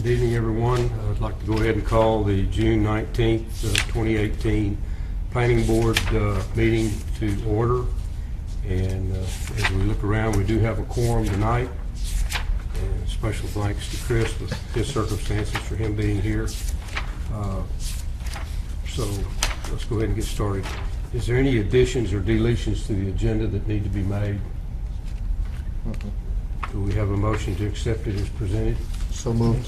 Good evening, everyone. I'd like to go ahead and call the June 19th, 2018 Planning Board meeting to order. And as we look around, we do have a quorum tonight. And special thanks to Chris with his circumstances for him being here. So let's go ahead and get started. Is there any additions or deletions to the agenda that need to be made? Do we have a motion to accept it as presented? So moved.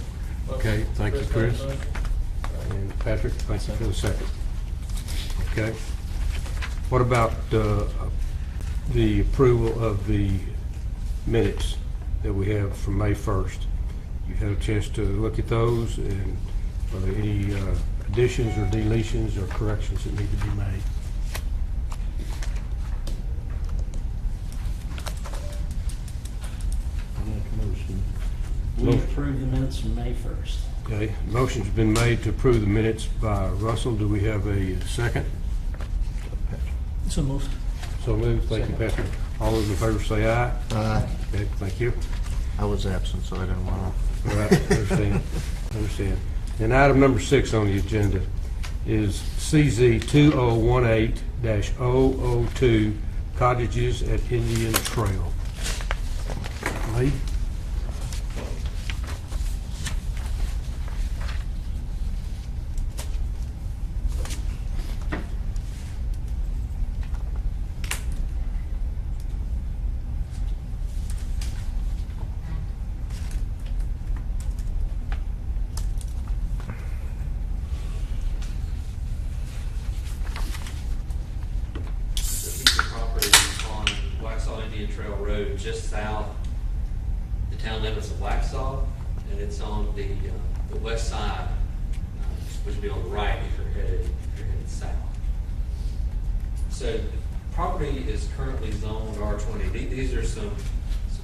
Okay, thank you, Chris. And Patrick, thank you for the second. Okay. What about the approval of the minutes that we have from May 1st? You had a chance to look at those, and are there any additions or deletions or corrections that need to be made? We approve the minutes from May 1st. Okay, motion's been made to approve the minutes by Russell. Do we have a second? So moved. So moved. Thank you, Patrick. All those in favor say aye. Aye. Okay, thank you. I was absent, so I didn't want All right, understand. And item number 6 on the agenda is CZ 2018-002 cottages at Indian Trail. Lee? Trail Road, just south the town limits of Waxhaw, and it's on the west side, which would be on the right if you're headed south. So the property is currently zoned R20. These are some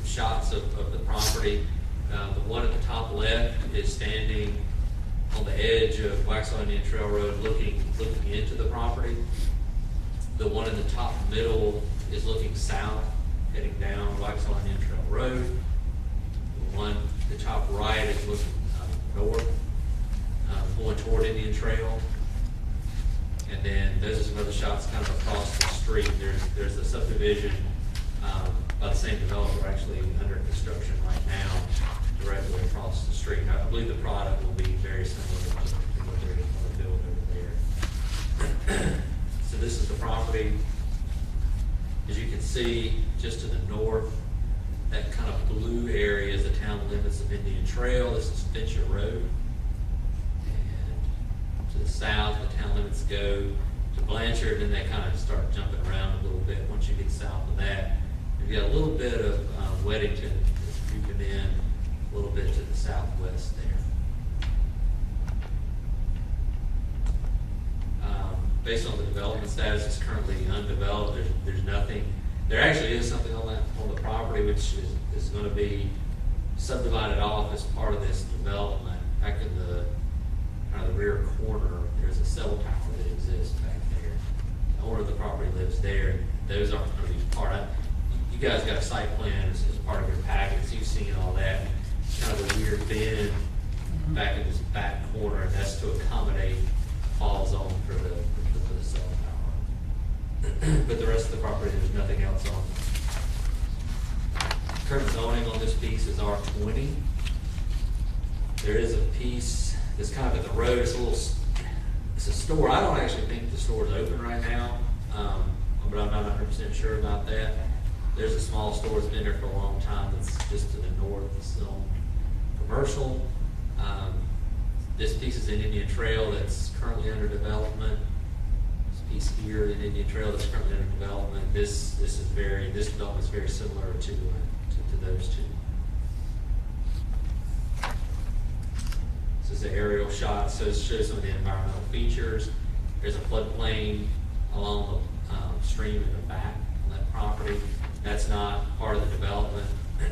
shots of the property. The one at the top left is standing on the edge of Waxhaw Indian Trail Road, looking into the property. The one in the top middle is looking south, heading down Waxhaw Indian Trail Road. The one, the top right is looking north, going toward Indian Trail. And then those are some other shots kind of across the street. There's a subdivision by the same developer actually under construction right now, directly across the street. I believe the product will be very similar to what they're going to build over there. So this is the property. As you can see, just to the north, that kind of blue area is the town limits of Indian Trail. This is Fincher Road. And to the south, the town limits go to Blanchard, and they kind of start jumping around a little bit once you get south of that. You've got a little bit of Weddington that's creeping in a little bit to the southwest there. Based on the development status, it's currently undeveloped. There's nothing. There actually is something on the property which is going to be subdivided off as part of this development. Back in the kind of the rear corner, there's a cell tower that exists back there. The owner of the property lives there, and those aren't going to be part of. You guys got a site plan as part of your packet, so you've seen all that. Kind of a weird bend back in this back corner, and that's to accommodate fall zone for the cell tower. But the rest of the property, there's nothing else on. Current zoning on this piece is R20. There is a piece that's kind of at the road. It's a store. I don't actually think the store is open right now, but I'm not 100% sure about that. There's a small store that's been there for a long time that's just to the north. It's still commercial. This piece is in Indian Trail that's currently under development. This piece here in Indian Trail that's currently under development. This development is very similar to those two. This is an aerial shot, so it shows some of the environmental features. There's a floodplain along the stream in the back on that property. That's not part of the development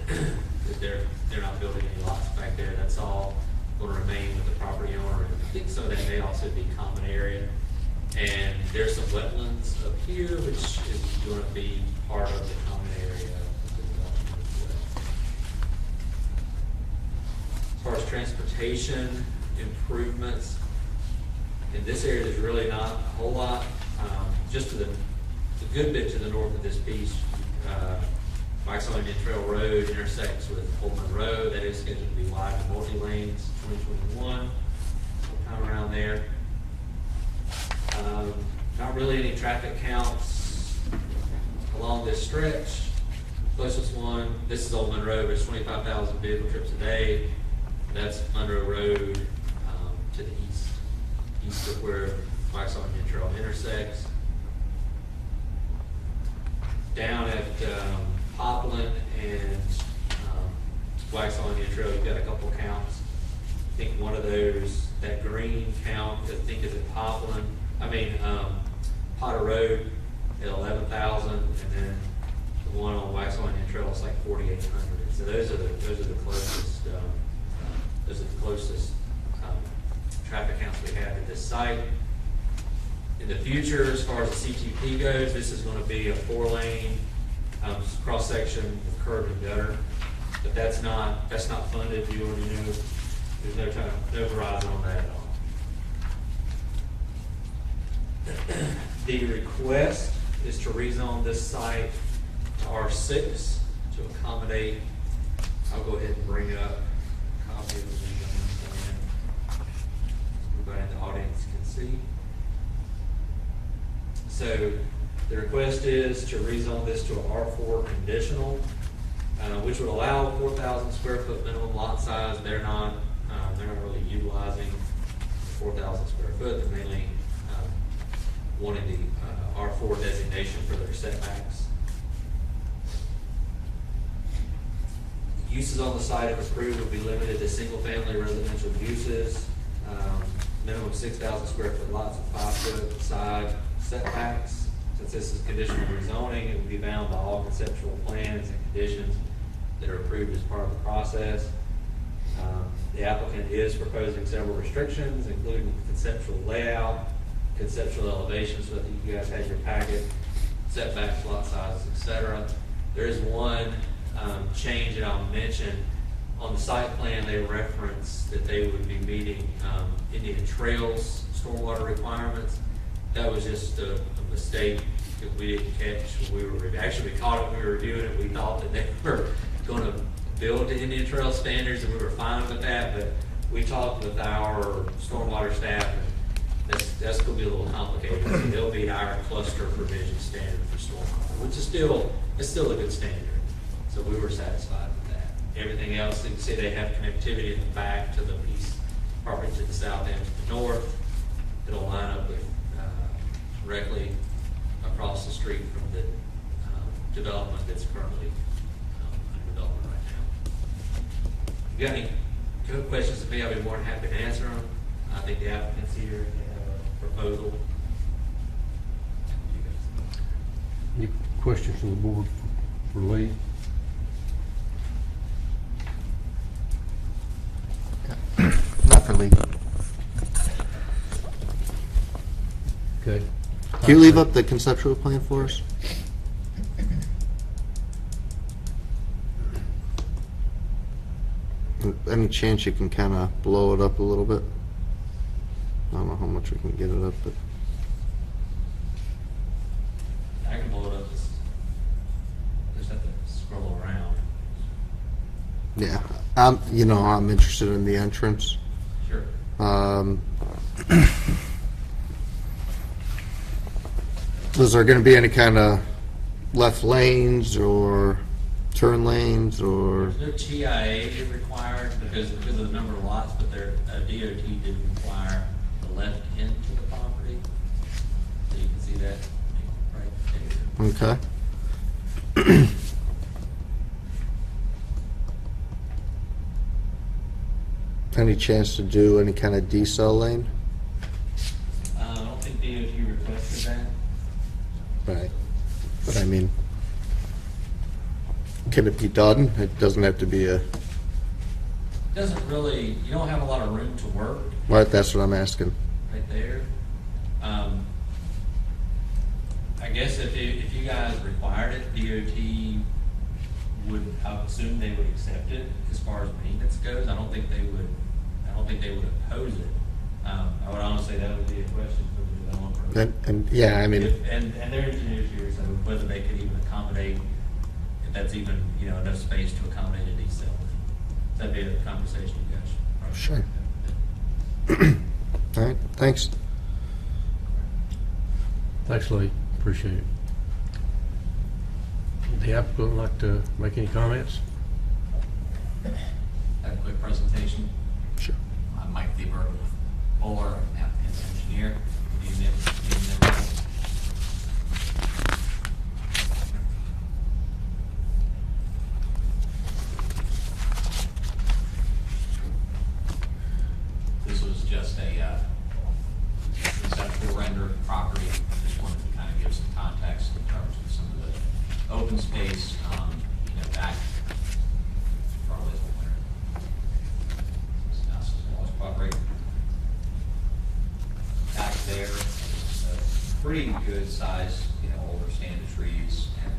because they're not building any lots back there. That's all going to remain with the property owner. And I think some of that may also be common area. And there's some wetlands up here, which is going to be part of the common area of the development as well. As far as transportation improvements, in this area, there's really not a whole lot. Just to the good bit to the north of this piece, Waxhaw Indian Trail Road intersects with Holman Road. That is scheduled to be wide and multi-lanes 2021, sometime around there. Not really any traffic counts along this stretch. Closest one, this is Old Monroe, there's 25,000 vehicle trips a day. That's Monroe Road to the east of where Waxhaw Indian Trail intersects. Down at Popland and Waxhaw Indian Trail, you've got a couple counts. I think one of those, that green count, I think is at Popland. Potter Road at 11,000, and then the one on Waxhaw Indian Trail is like 4,800. So those are the closest traffic counts we have at this site. In the future, as far as the CTP goes, this is going to be a 4-lane cross section with curb and gutter, but that's not funded. You already know there's no horizon on that at all. The request is to rezone this site to R6 to accommodate. I'll go ahead and bring up a copy of the rezoning plan. Everybody in the audience can see. So the request is to rezone this to a R4 conditional, which would allow 4,000 square foot minimum lot size. They're not really utilizing 4,000 square foot. They're mainly wanting the R4 designation for their setbacks. Uses on the site, if approved, will be limited to single-family residential uses. Minimum 6,000 square foot lots with 5-foot side setbacks. Since this is conditional rezoning, it will be bound by all conceptual plans and conditions that are approved as part of the process. The applicant is proposing several restrictions, including conceptual layout, conceptual elevations, so that you guys have your packet, setbacks, lot sizes, etc. There is one change that I'll mention. On the site plan, they reference that they would be meeting Indian Trails stormwater requirements. That was just a mistake that we didn't catch. We caught it when we were reviewing it. We thought that they were going to build to Indian Trail standards, and we were fine with that, but we talked with our stormwater staff, and that's going to be a little complicated. So they'll be our cluster provision standard for stormwater, which is still a good standard. So we were satisfied with that. Everything else, you can see they have connectivity in the back to the piece property to the south and to the north. It'll line up with directly across the street from the development that's currently under development right now. If you got any good questions of me, I'll be more than happy to answer them. I think the applicants here have a proposal. Any questions from the board for Lee? Not for legal. Okay. Can you leave up the conceptual plan for us? Any chance you can kind of blow it up a little bit? I don't know how much we can get it up, but I can blow it up. Just have to scroll around. yeah, I'm interested in the entrance. Sure. Was there going to be any kind of left lanes or turn lanes or? There's no TIA required because of the number of lots, but their DOT did require the left into the property. So you can see that right there. Okay. Any chance to do any kind of decel lane? I don't think DOT requested that. Right. But I mean, can it be done? It doesn't have to be a. Doesn't really, you don't have a lot of room to work Right, that's what I'm asking. right there. I guess if you guys required it, DOT I would assume they would accept it as far as maintenance goes. I don't think they would oppose it. I would honestly, that would be a question for the developer. And yeah, I mean, And their engineers here, so whether they could even accommodate, if that's even, enough space to accommodate a decel. That'd be a conversation you guys should probably. Sure. all right, thanks. Thanks, Lee. Appreciate it. The applicant like to make any comments? Have a quick presentation. Sure. I'm Mike Thieberg with Bowler, applicant's engineer. Good evening. Good evening, everyone. This was just a conceptual render of the property. Just wanted to kind of give some context in terms of some of the open space, back. Probably isn't there. This is Lost Property. Back there, is a pretty good size, older standing trees, and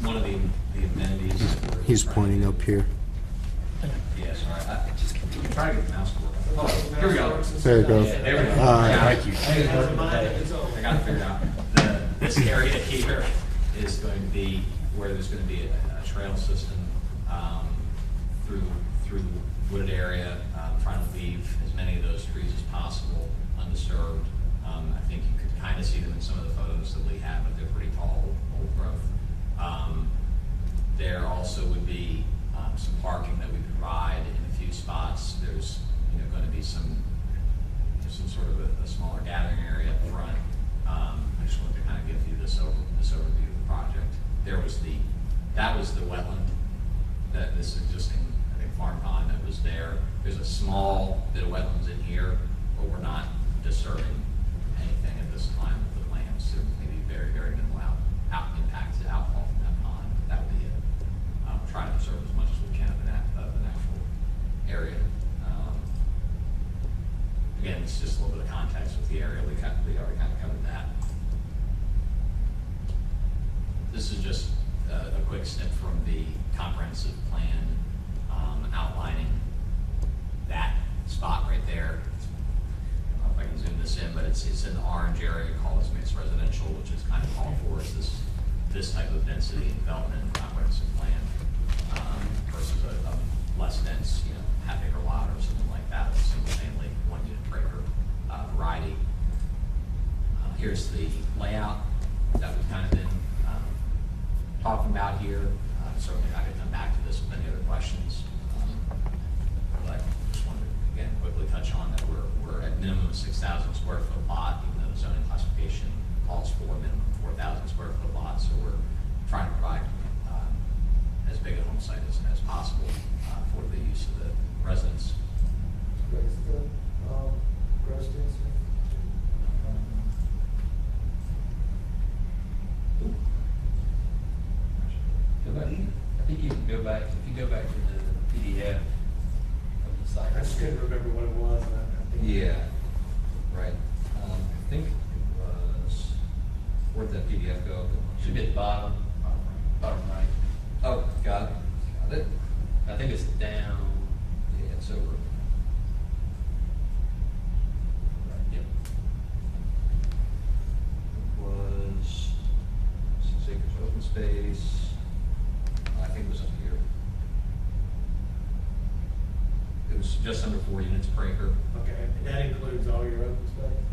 one of the amenities. He's pointing up here. Yeah, sorry, I'm trying to get the mouse to work. Oh, here we go. There you go. Yeah, there we go. Thank you. I got it figured out. This area here is going to be where there's going to be a trail system through the wooded area, trying to leave as many of those trees as possible undisturbed. I think you could kind of see them in some of the photos that we have, but they're pretty tall, old growth. There also would be some parking that we could provide in a few spots. There's going to be some sort of a smaller gathering area up front. I just wanted to kind of give you this overview of the project. That was the wetland, that this existing, I think, farm pond that was there. There's a small bit of wetlands in here, but we're not disturbing anything at this time with the plans. There may be very, very minimal impact to outfall from that pond. That would be it. Try to preserve as much as we can of the natural area. Again, it's just a little bit of context with the area. We already kind of covered that. This is just a quick snip from the comprehensive plan outlining that spot right there. I don't know if I can zoom this in, but it's in the orange area called as mixed residential, which is kind of called for is this type of density and development in the comprehensive plan versus a less dense, half-acre lot or something like that, a single-family, one-unit per acre variety. Here's the layout that we've kind of been talking about here. Certainly I could come back to this with any other questions. But just wanted to, again, quickly touch on that we're at minimum of 6,000 square foot lot, even though the zoning classification calls for a minimum 4,000 square foot lot. So we're trying to provide as big a home site as possible for the use of the residents. Where's the residence? Go back. I think you can go back, if you go back to the PDF of the site. I just couldn't remember what it was. And I think Yeah, right. I think it was, where'd that PDF go? Should be at the bottom right. Oh, got it. I think it's down, yeah, it's over. Right, yep. It was 6 acres open space. I think it was up here. It was just under 4 units per acre. Okay, and that includes all your open space?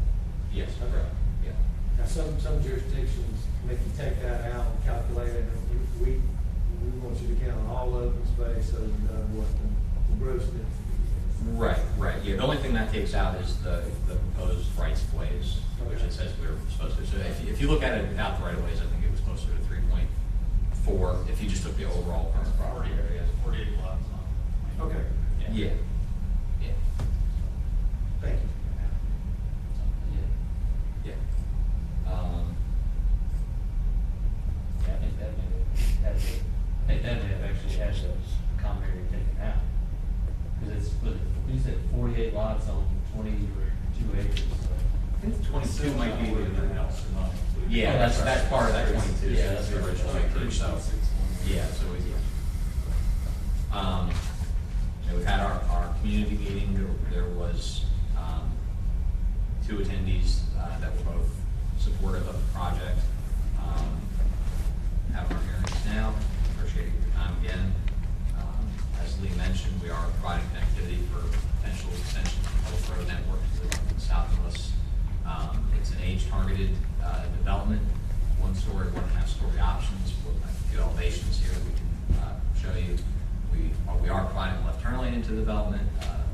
Yes, Okay. correct, yeah. Now, some jurisdictions make you take that out and calculate it, and we want you to count all open space other than what the gross density is. Right, yeah. The only thing that takes out is the proposed rights of ways, which it says we're supposed to. So if you look at it without the right of ways, I think it was closer to 3.4 if you just took the overall current property area. 48 lots on. Okay, Yeah. Yeah. thank you. Yeah. Yeah, I think that may have actually had those common area taken out. Because you said 48 lots on 22 acres, so I think 22 might be the else. Yeah, that's part of that 22. Yeah, that's the original acreage. So yeah, so we. We've had our community meeting. There was 2 attendees that were both supportive of the project. Having our hearings now. Appreciate your time again. As Lee mentioned, we are providing connectivity for potential extension of the public road network to the south of us. It's an age-targeted development, 1-story, 1.5-story options. With a few elevations here we can show you. We are providing a left turn lane into the development.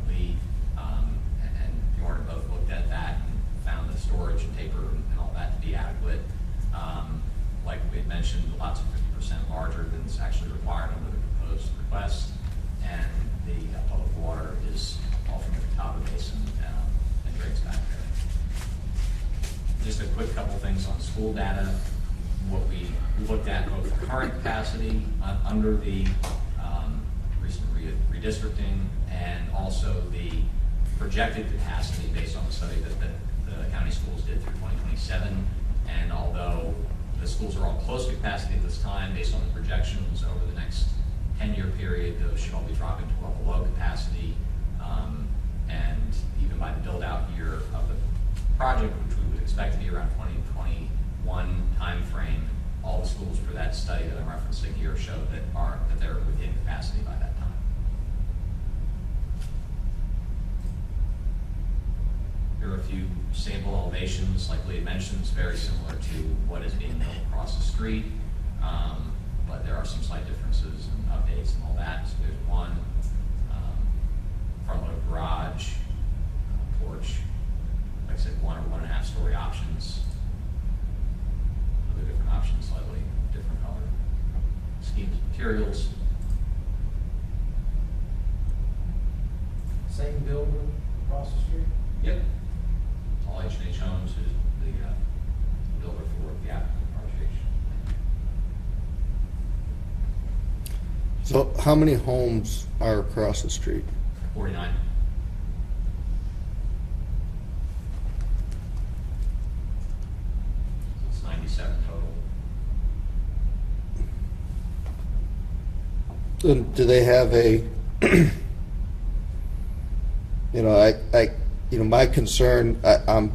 Lee and Bjorn both looked at that and found the storage and taper and all that to be adequate. Like we had mentioned, the lots are 50% larger than is actually required under the proposed request, and the public water is all from the top of the basin and drains back there. Just a quick couple things on school data. What we looked at both the current capacity under the recent redistricting and also the projected capacity based on the study that the county schools did through 2027. And although the schools are all close to capacity at this time, based on the projections over the next 10-year period, those should all be dropping to well below capacity. And even by the build-out year of the project, which we would expect to be around 2021 timeframe, all the schools for that study that I'm referencing here show that they're within capacity by that time. Here are a few sample elevations, like Lee mentioned, it's very similar to what is being built across the street, but there are some slight differences and updates and all that. So there's one front load garage, porch, like I said, 1 or 1.5-story options. Other different options, slightly different color schemes, materials. Same building across the street? Yep. All H&H Homes is the builder for the applicant project. So how many homes are across the street? 49. So it's 97 total. And do they have a, my concern, I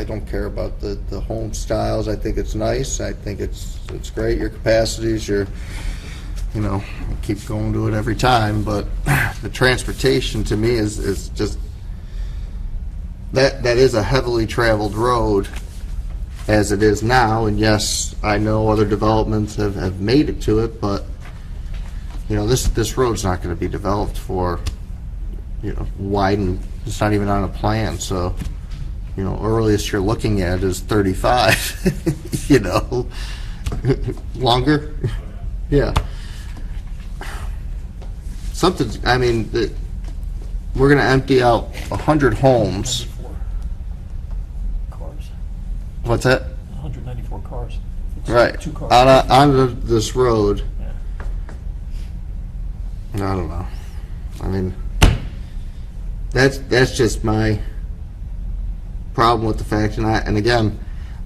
don't care about the home styles. I think it's nice. I think it's great. Your capacities, keep going to it every time, but the transportation to me is just, that is a heavily traveled road as it is now, and yes, I know other developments have made it to it, but this road's not going to be developed for widen. It's not even on a plan, so earliest you're looking at is 35. Longer. Yeah. We're going to empty out 100 homes. 194 cars. What's that? 194 cars. It's Right. 2 cars. On this road. Yeah. I don't know. That's just my problem with the fact, and again,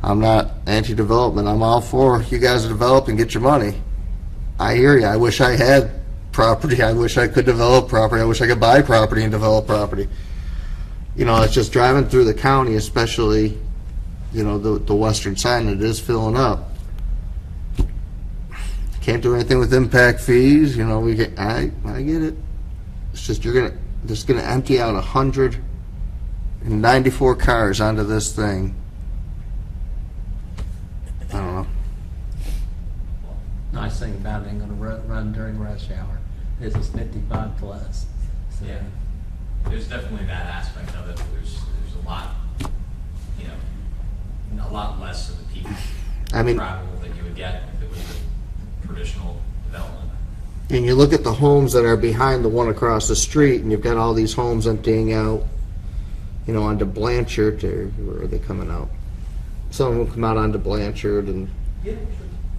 I'm not anti-development. I'm all for you guys to develop and get your money. I hear you. I wish I had property. I wish I could develop property. I wish I could buy property and develop property. It's just driving through the county, especially, the western side, and it is filling up. Can't do anything with impact fees. I get it. It's just you're gonna empty out 194 cars onto this thing. I don't know. Nice thing about it, ain't gonna run during rush hour. This is 55 plus. So. Yeah. There's definitely that aspect of it. There's a lot, a lot less of the peak travel that you would get if it was a traditional development. And you look at the homes that are behind the one across the street, and you've got all these homes emptying out, onto Blanchard, or where are they coming out? Some of them come out onto Blanchard, and Yeah,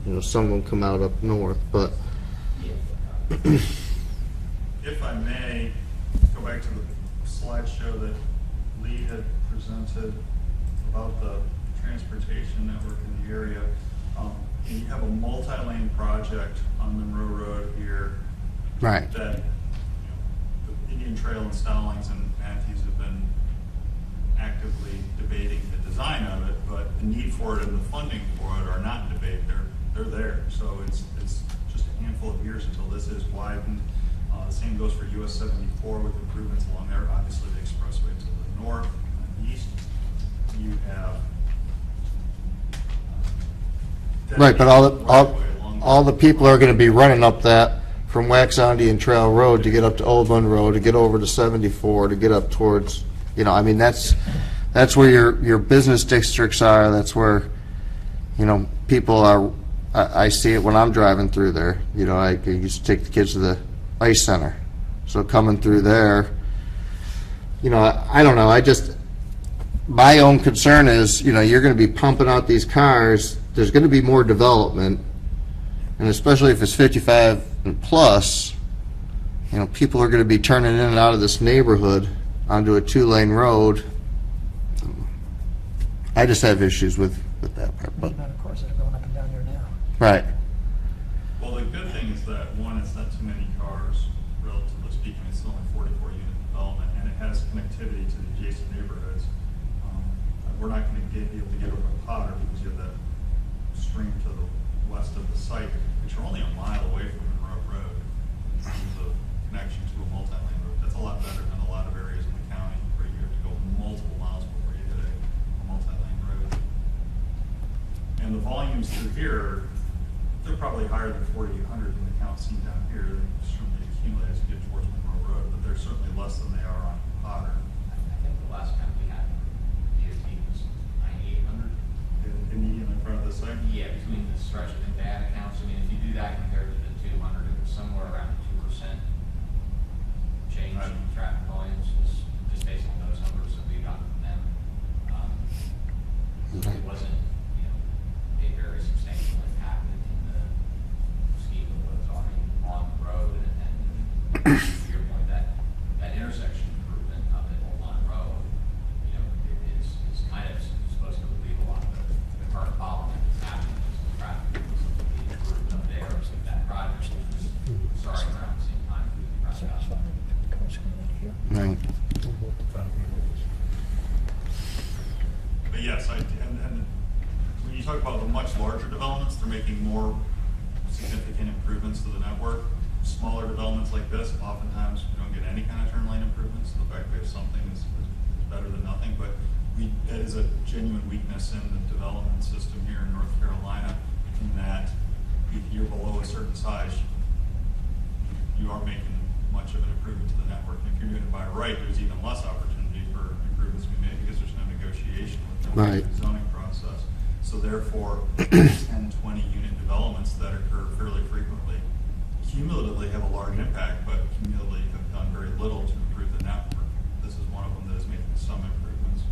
sure. some of them come out up north, but If I may, go back to the slideshow that Lee had presented. about the transportation network in the area. And you have a multi-lane project on Monroe Road here Right. that, the Indian Trail and Stallings and Matthews have been actively debating the design of it, but the need for it and the funding for it are not in debate. They're there. So it's just a handful of years until this is widened. The same goes for US 74 with improvements along there. Obviously, the expressway to the north and east. You have Right, but right-of-way all the people are gonna be running up that from Waxahachie Trail Road to get up to Old Monroe, to get over to 74, to get up towards, I mean, that's where your business districts are, that's where, people are, I see it when I'm driving through there. I used to take the kids to the ice center. So coming through there, I don't know, my own concern is, you're gonna be pumping out these cars, there's gonna be more development, and especially if it's 55 and plus, people are gonna be turning in and out of this neighborhood onto a 2-lane road. I just have issues with that part, The but, amount of cars that are going up and down there now. right. Well, the good thing is that, one, it's not too many cars, relatively speaking. It's only 44 unit development, and it has connectivity to the adjacent neighborhoods. We're not going to be able to get over to Potter because you have that stream to the west of the site, which are only a mile away from Monroe Road in terms of connection to a multi-lane road. That's a lot better than a lot of areas in the county where you have to go multiple miles before you hit a multi-lane road. And the volumes through here, they're probably higher than 4,800 in the count seen down here. They certainly accumulate as you get towards Monroe Road, but they're certainly less than they are on Potter. I think the last count we had, DOT was 9,800. The median in front of the site? Yeah, between the stretch, I think they had accounts, I mean, if you do that compared to the 200, it was somewhere around 2% change Right. in traffic volumes, just based on those numbers that we got from them. It wasn't, a very substantial impact in the scheme of what's already on the road, and to your point, that intersection improvement up at Old Line Road, it is kind of supposed to relieve a lot of the current bottleneck that's happening, because the traffic was being improved up there, so that project was starting around the same time. we wrapped So it's up. fine. Cars coming out of here. Right. But yes, and when you talk about the much larger developments, they're making more significant improvements to the network. Smaller developments like this, oftentimes we don't get any kind of turn lane improvements. The fact we have something is better than nothing, but that is a genuine weakness in the development system here in North Carolina, in that if you're below a certain size, you are making much of an improvement to the network. And if you're doing it by right, there's even less opportunity for improvements to be made because there's no negotiation with Right. the zoning process. So therefore, 10, 20 unit developments that occur fairly frequently cumulatively have a large impact, but cumulatively have done very little to improve the network. This is one of them that is making some improvements.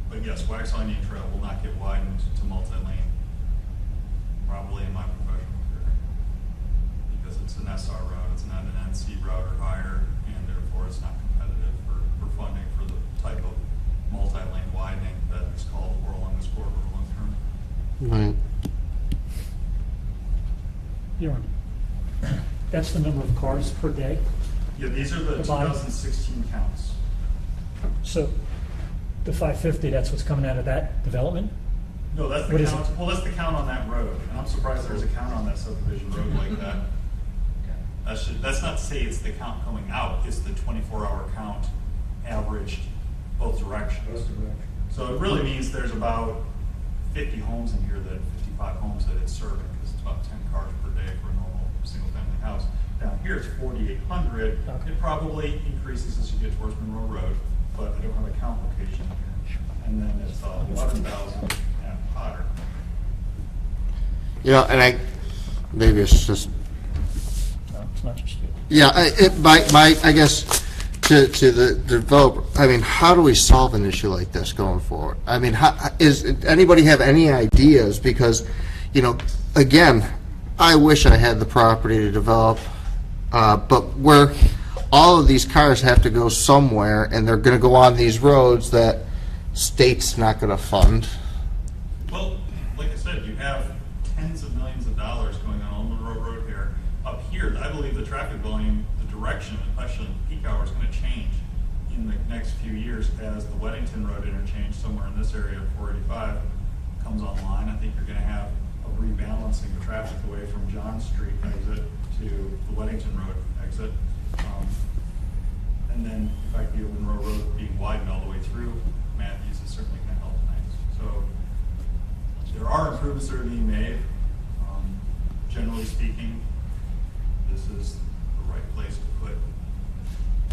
But yes, Waxahachie Trail will not get widened to multi-lane, probably in my professional career, because it's an SR route, it's not an NC route or higher, and therefore it's not competitive for funding for the type of multi-lane widening that is called for along this corridor long term. Right. Bjorn, that's the number of cars per day? Yeah, these are the The bottom. 2016 counts. So the 550, that's what's coming out of that development? No, that's What the is count, it? well, that's the count on that road, and I'm surprised there's a count on that subdivision road like that. That's not to say it's the count coming out, it's the 24-hour count averaged both directions. So it really means there's about 50 homes in here, 55 homes that it's serving, because it's about 10 cars per day for a normal single-family house. Down here, it's 4,800. Okay. It probably increases as you get towards Monroe Road, but I don't have a count location here. And then it's 11,000 at Potter. And maybe it's just, No, it's not just you. yeah, I guess, to the developer, I mean, how do we solve an issue like this going forward? I mean, is anybody have any ideas? Because, again, I wish I had the property to develop, but where all of these cars have to go somewhere, and they're going to go on these roads that state's not gonna fund. Well, like I said, you have tens of millions of dollars going on Monroe Road here. Up here, I believe the traffic volume, the direction, especially in peak hour, is gonna change in the next few years as the Weddington Road interchange somewhere in this area of 485 comes online. I think you're gonna have a rebalancing of traffic away from John Street exit to the Weddington Road exit. And then, in fact, the Monroe Road being widened all the way through Matthews is certainly gonna help things. So, there are improvements that are being made. Generally speaking, this is the right place to put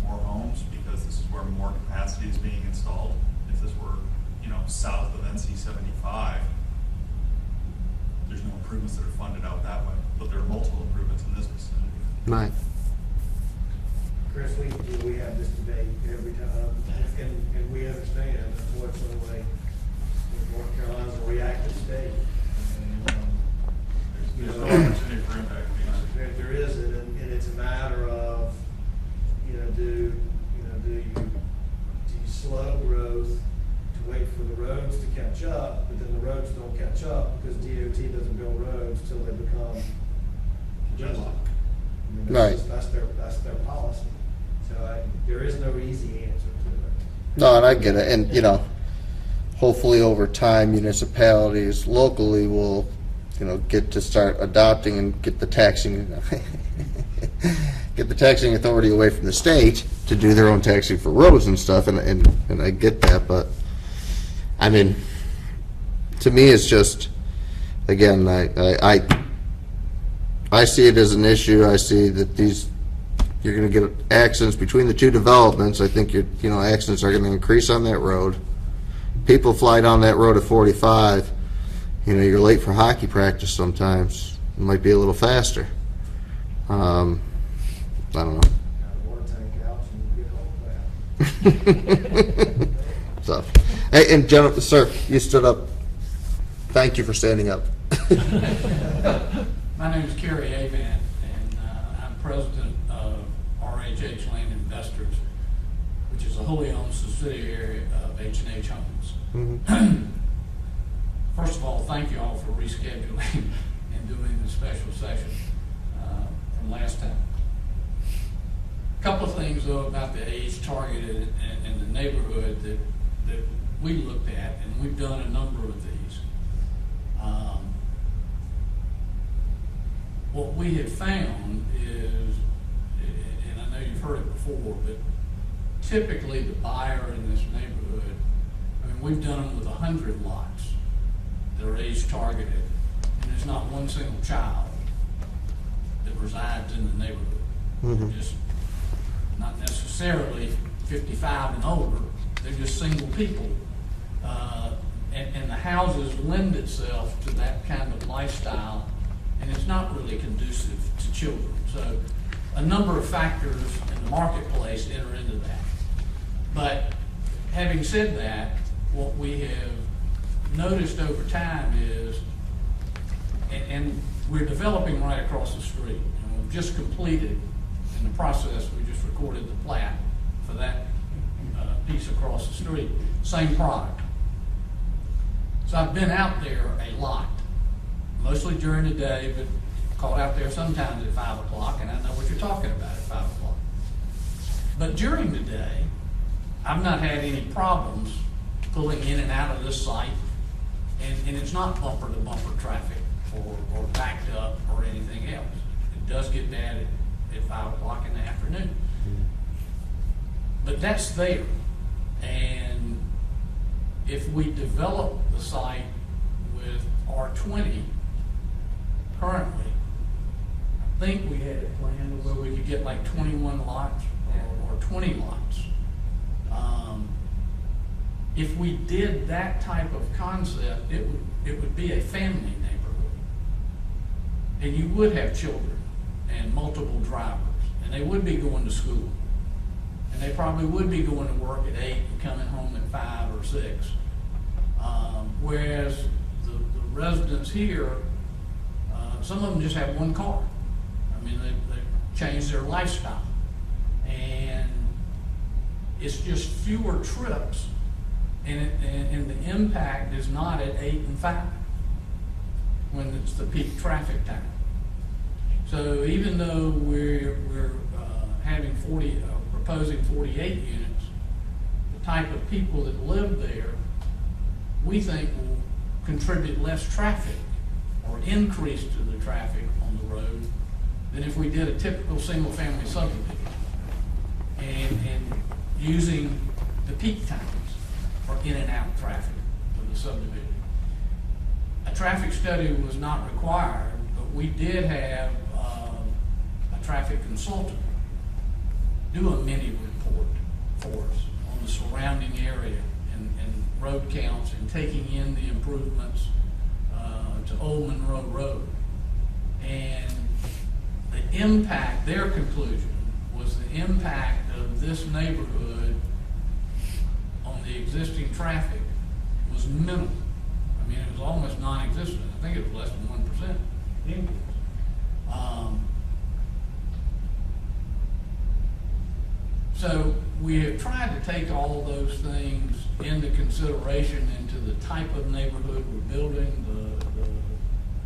more homes because this is where more capacity is being installed. If this were, south of NC 75, there's no improvements that are funded out that way, but there are multiple improvements in this vicinity. Right. Chris, we have this debate every time, and we understand, unfortunately, North Carolina's a reactive state. And, There's no opportunity for impact. there isn't, and it's a matter of, do you slow growth to wait for the roads to catch up, but then the roads don't catch up because DOT doesn't build roads till they become congested. Right. That's their policy. So there is no easy answer to it. No, and I get it, and hopefully over time municipalities locally will, get to start adopting and get the taxing, get the taxing authority away from the state to do their own taxing for roads and stuff, and I get that, but I mean, to me it's just, again, I see it as an issue. I see that you're going to get accidents between the two developments. I think accidents are going to increase on that road. People fly down that road at 45. You're late for hockey practice sometimes. It might be a little faster. I don't know. Got a water tank out and you get home fast. So, hey, and gentlemen, sir, you stood up. Thank you for standing up. My name is Kerry Avant, and I'm president of RHH Land Investors, which is a wholly owned subsidiary of H&H Homes. First of all, thank you all for rescheduling and doing the special session from last time. A couple of things, though, about the age targeted in the neighborhood that we looked at, and we've done a number of these. What we have found is, and I know you've heard it before, but typically the buyer in this neighborhood, we've done them with 100 lots that are age targeted, and there's not one single child that resides in the neighborhood. Mm-hmm. They're just not necessarily 55 and older, they're just single people. And the houses lend itself to that kind of lifestyle, and it's not really conducive to children. So a number of factors in the marketplace enter into that. But having said that, what we have noticed over time is, and we're developing right across the street, and we've just completed, in the process, we just recorded the plat for that piece across the street, same product. So I've been out there a lot, mostly during the day, but caught out there sometimes at 5 o'clock, and I know what you're talking about at 5 o'clock. But during the day, I've not had any problems pulling in and out of this site, and it's not bumper to bumper traffic or backed up or anything else. It does get bad at 5 o'clock in the afternoon. But that's there. And if we develop the site with R20 currently, I think we had it planned where we could get like 21 lots or 20 lots. If we did that type of concept, it would be a family neighborhood. And you would have children and multiple drivers, and they would be going to school. And they probably would be going to work at 8 and coming home at 5 or 6. Whereas the residents here, some of them just have one car. I mean, they changed their lifestyle. And it's just fewer trips and the impact is not at 8 and 5 when it's the peak traffic time. So even though we're having proposing 48 units, the type of people that live there, we think will contribute less traffic or increase to the traffic on the road than if we did a typical single-family subdivision and using the peak times for in and out traffic of the subdivision. A traffic study was not required, but we did have a traffic consultant do a mini report for us on the surrounding area and road counts and taking in the improvements to Old Monroe Road. And the impact, their conclusion was the impact of this neighborhood on the existing traffic was minimal. I mean, it was almost non-existent. I think it was less than 1% increase. So we have tried to take all those things into consideration into the type of neighborhood we're building,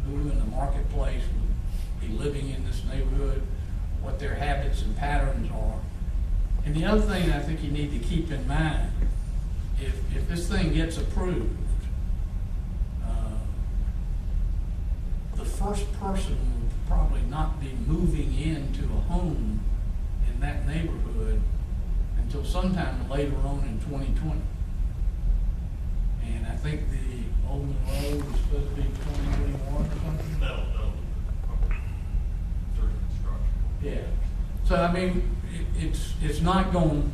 who in the marketplace would be living in this neighborhood, what their habits and patterns are. And the other thing I think you need to keep in mind, if this thing gets approved, the first person will probably not be moving into a home in that neighborhood until sometime later on in 2020. And I think the Old Monroe is supposed to be 2021 or something. That'll during construction. Yeah. So, I mean, it's not going to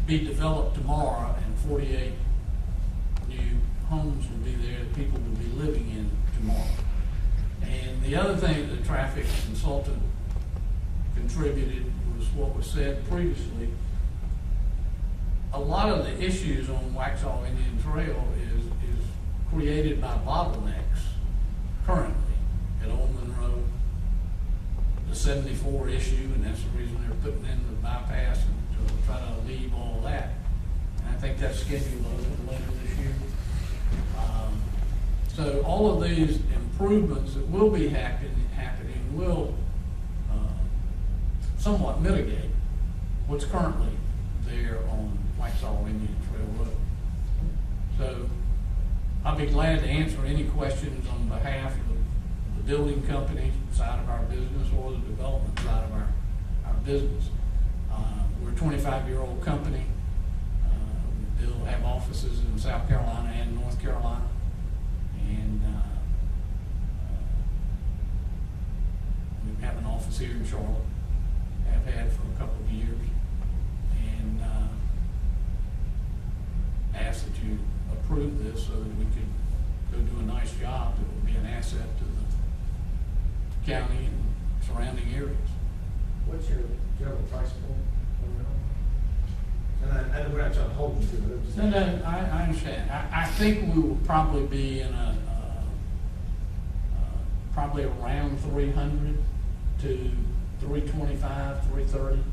be developed tomorrow and 48 new homes will be there that people will be living in tomorrow. And the other thing that the traffic consultant contributed was what was said previously. A lot of the issues on Waxhaw Indian Trail is created by bottlenecks currently at Old Monroe. The 74 issue, and that's the reason they're putting in the bypass and to try to alleviate all that. And I think that's scheduled a little later this year. So all of these improvements that will be happening will somewhat mitigate what's currently there on Waxhaw Indian Trail Road. So I'll be glad to answer any questions on behalf of the building company side of our business or the development side of our business. We're a 25-year-old company. We still have offices in South Carolina and North Carolina. And we have an office here in Charlotte, have had for a couple of years. And ask that you approve this so that we could go do a nice job that will be an asset to the county and surrounding areas. What's your general price point on that? And I know we're not trying to hold you to it. No, I understand. I think we will probably be in probably around 300 to 325, 330,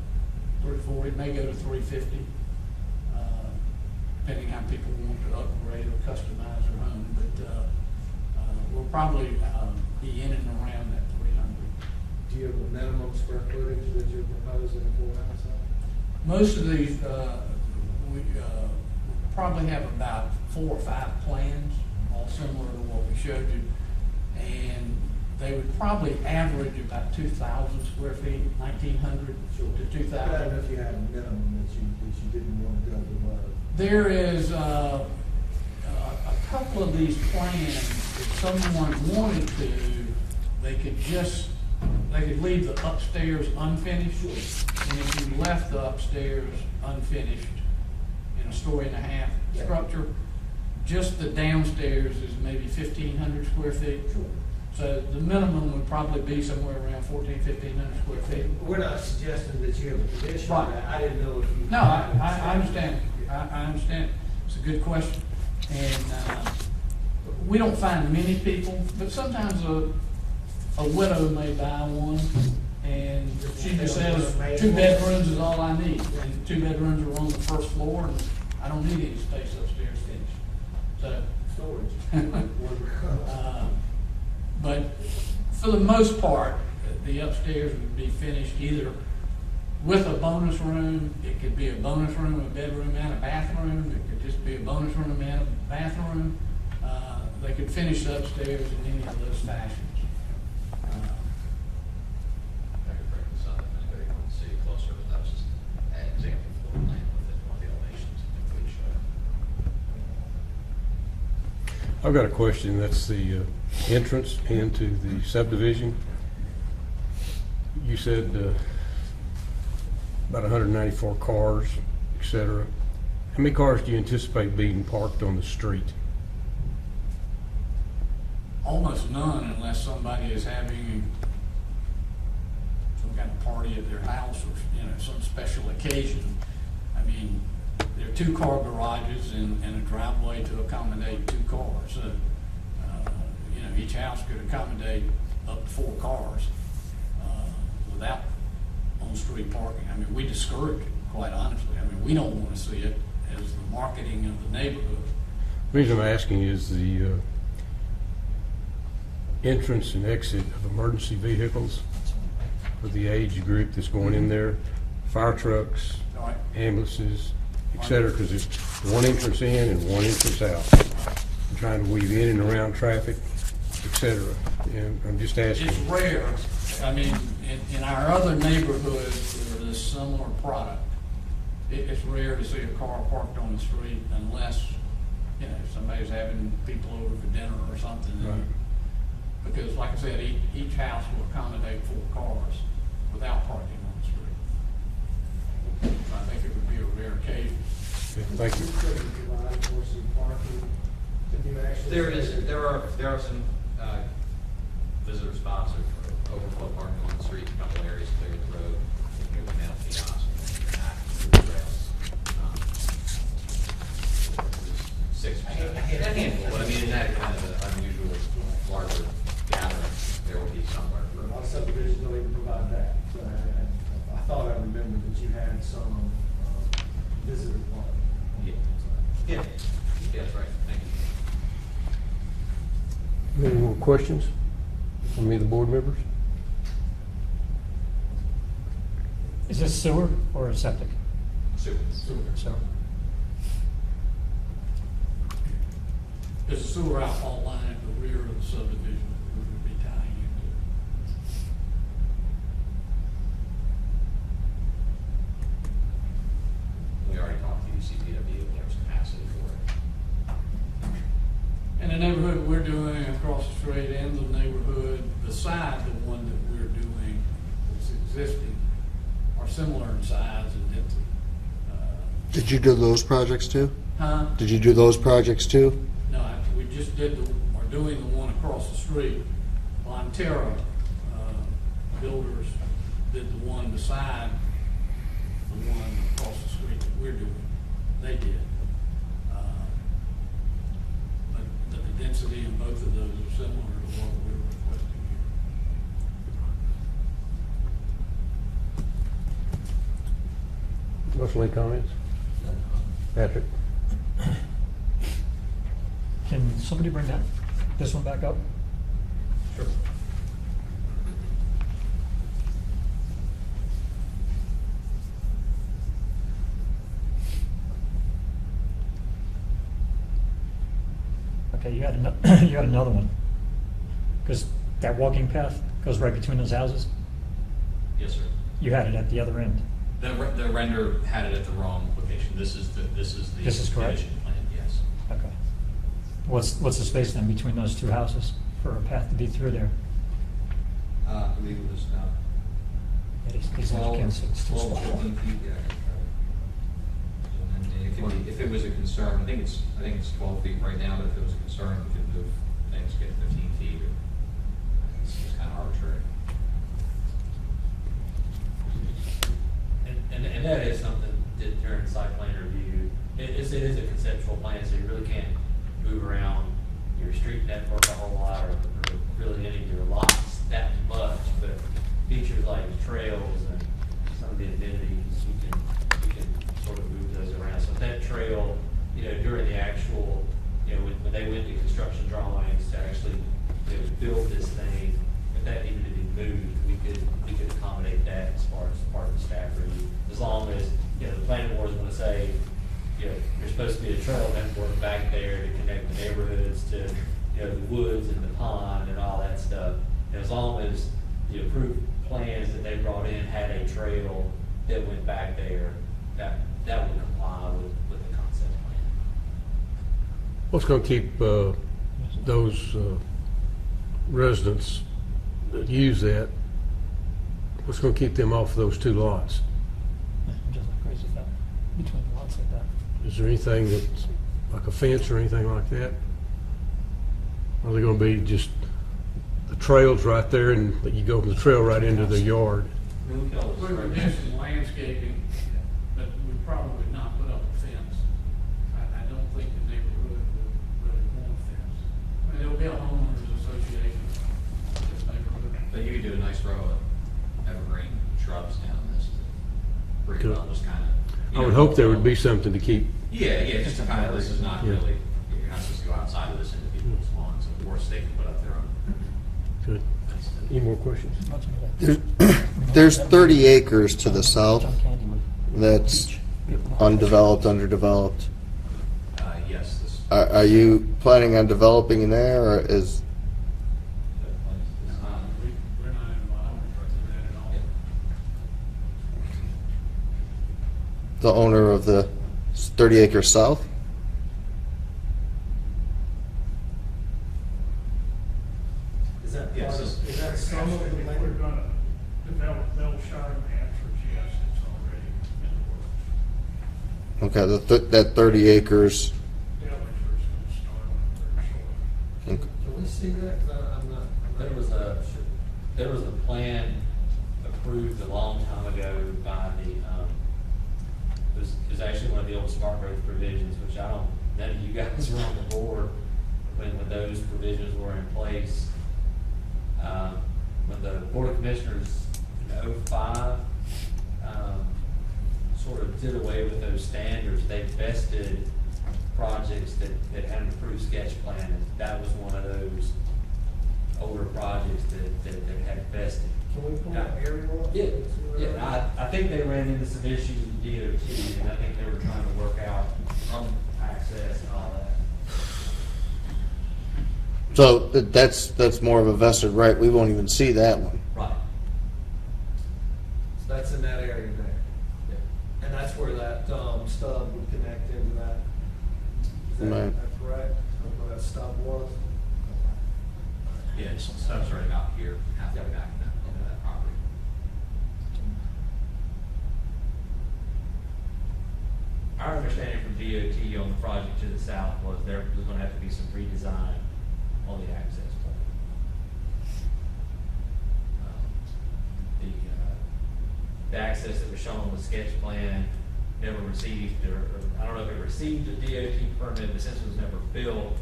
340, may go to 350, depending how people want to upgrade or customize their home. But we'll probably be in and around that 300. Do you have a minimum square footage that you're proposing for house? Most of these, we probably have about 4 or 5 plans, all similar to what we showed you. And they would probably average about 2,000 square feet, 1,900 to 2,000. I don't know if you had a minimum that you didn't want to go below. There is a couple of these plans, if someone wanted to, they could leave the upstairs unfinished. And if you left the upstairs unfinished in a 1.5-story structure, just the downstairs is maybe 1,500 square feet. Sure. So the minimum would probably be somewhere around 1,100 square feet. We're not suggesting that you have a condition. Right. I didn't know if you. No, I understand. I understand. It's a good question. And we don't find many people, but sometimes a widow may buy one and she just says 2 bedrooms is all I need. And 2 bedrooms are on the first floor and I don't need any space upstairs finished. So, Storage. but for the most part, the upstairs would be finished either with a bonus room. It could be a bonus room, a bedroom, and a bathroom. It could just be a bonus room and a bathroom. They could finish upstairs in any of those fashions. I could break this up if anybody wants to see it closer, but that was just an example floor plan with one of the elevations that we showed. I've got a question. That's the entrance into the subdivision. You said about 194 cars, et cetera. How many cars do you anticipate being parked on the street? Almost none unless somebody is having some kind of party at their house or, some special occasion. I mean, there are 2-car garages and a driveway to accommodate 2 cars. So, each house could accommodate up to 4 cars without on-street parking. I mean, we discourage it, quite honestly. I mean, we don't want to see it as the marketing of the neighborhood. The reason I'm asking is the entrance and exit of emergency vehicles for the age group that's going in there, fire trucks, All right. ambulances, et cetera, because it's one entrance in and one entrance out. I'm trying to weave in and around traffic, et cetera. And I'm just asking. It's rare. I mean, in our other neighborhoods where there's similar product, it's rare to see a car parked on the street unless, somebody's having people over for dinner or something. Right. Because like I said, each house will accommodate 4 cars without parking on the street. I think it would be a rare occasion. Okay, thank you. Provide for some parking. Can you actually? There are some visitor spots or overflow parking on the street, a couple areas clear the road, near the mail kiosk, and back to the rails. 6%. A handful, but I mean, in that kind of an unusual larger gathering, there will be somewhere. A lot of subdivisions don't even provide that. So I thought I remembered that you had some visitor parking. Yeah, that's right, thank you. Any more questions from any of the board members? Is this sewer or septic? Super. Sewer. There's a sewer outfall line at the rear of the subdivision that we would be tying into. We already talked to UCPW, and there's capacity for it. And the neighborhood we're doing across the street and the neighborhood beside the one that we're doing that's existing are similar in size and density. Did you do those projects too? Huh? Did you do those projects too? No, we just are doing the one across the street. Montero Builders did the one beside the one across the street that we're doing. They did. But the density in both of those are similar to what we're requesting here. Russell, any comments? Patrick? Can somebody bring this one back up? Sure. Okay, you had you had another one. Because that walking path goes right between those houses? Yes, sir. You had it at the other end. The render had it at the wrong location. This is the This is correct? division plan, yes. Okay. What's the space then between those 2 houses for a path to be through there? I believe it was about These can't it's too 12, small. 15 feet, yeah. And if it was a concern, I think it's 12 feet right now, but if it was a concern, we could move things, get 15 feet, or it's kind of arbitrary. And that is something that during site plan review, it is a conceptual plan, so you really can't move around your street network a whole lot or really any of your lots that much, but features like trails and some of the amenities, you can sort of move those around. So if that trail supposed to be a trail network back there to connect the neighborhoods to, you know, the woods and the pond and all that stuff. And as long as the approved plans that they brought in had a trail that went back there, that would comply with the concept plan. What's going to keep those residents that use that, what's going to keep them off those two lots? Just like crazy about between lots like that. Is there anything that's like a fence or anything like that? Or are they going to be just the trails right there and you go from the trail right into the yard? I mean, we can always We were doing some landscaping, but we probably would not put up a fence. I don't think the neighborhood would really want a fence. I mean, there'll be a homeowners association in this neighborhood. But you could do a nice row of evergreen shrubs down this to bring it Good. on, just kind of. I would hope there would be something to keep. Yeah, just to kind of, this is not Yeah. really, you're not supposed to go outside of this into people's lawns, of course, they can put up their own. Good. Any more questions? There's 30 acres to the south that's undeveloped, underdeveloped. Yes, this. Are you planning on developing in there, or is, We're not involved in that at all. the owner of the 30 acres south? Is that Yes, part of, is that some of the Actually, land? we're gonna develop Bellshire Manford, yes, it's already in the works. Okay, that 30 acres. Dellinger's gonna start on very shortly. Okay. Can we see that? 'Cause I'm not. There was a plan approved a long time ago by it was actually one of the old smart growth provisions, which none of you guys were on the board when those provisions were in place. When the Board of Commissioners in 2005 sort of did away with those standards, they vested projects that had an approved sketch plan, and that was one of those older projects that had vested. Can we pull that aerial up? Yeah, I think they ran into some issues with DOT, and I think they were trying to work out access and all that. So that's more of a vested right. We won't even see that one. Right. So that's in that area there. And that's where that stub would connect into that. Is that Right. that correct? Where that stub was? Yeah, this stuff's right about here, halfway back into that property. Our understanding from DOT on the project to the south was there was gonna have to be some redesign on the access point. The access that was shown on the sketch plan never received, or I don't know if it received a DOT permit, but since it was never built,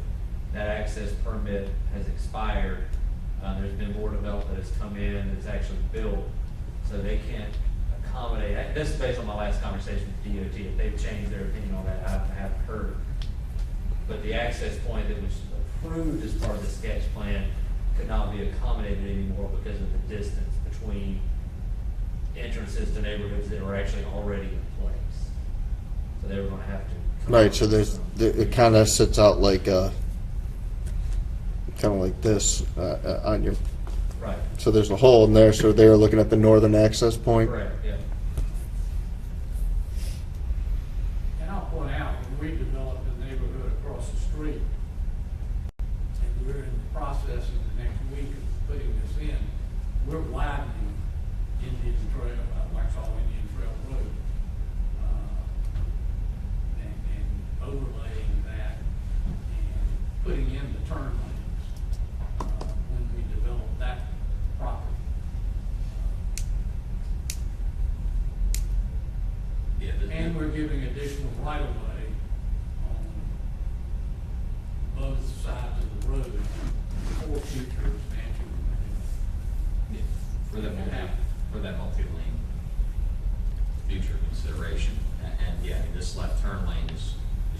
that access permit has expired. There's been more development that's come in that's actually built, so they can't accommodate. This is based on my last conversation with DOT. If they've changed their opinion on that, I haven't heard. But the access point that was approved as part of the sketch plan could not be accommodated anymore because of the distance between entrances to neighborhoods that were actually already in place. So they were gonna have to. Right, so it kind of sits out like, kind of like this on your, Right, so there's a hole in there, so they're looking at the northern access point? correct, yeah. And I'll point out, when we developed the neighborhood across the street, and we're in the process in the next week of putting this in, we're widening Indian Trail, Waxhaw Indian Trail Road. And overlaying that and putting in the turn lanes, when we develop that property. Yeah, And we're giving additional right of way on both sides of the road for future expansion. yeah, for that multi-lane future consideration. And yeah, this left turn lane is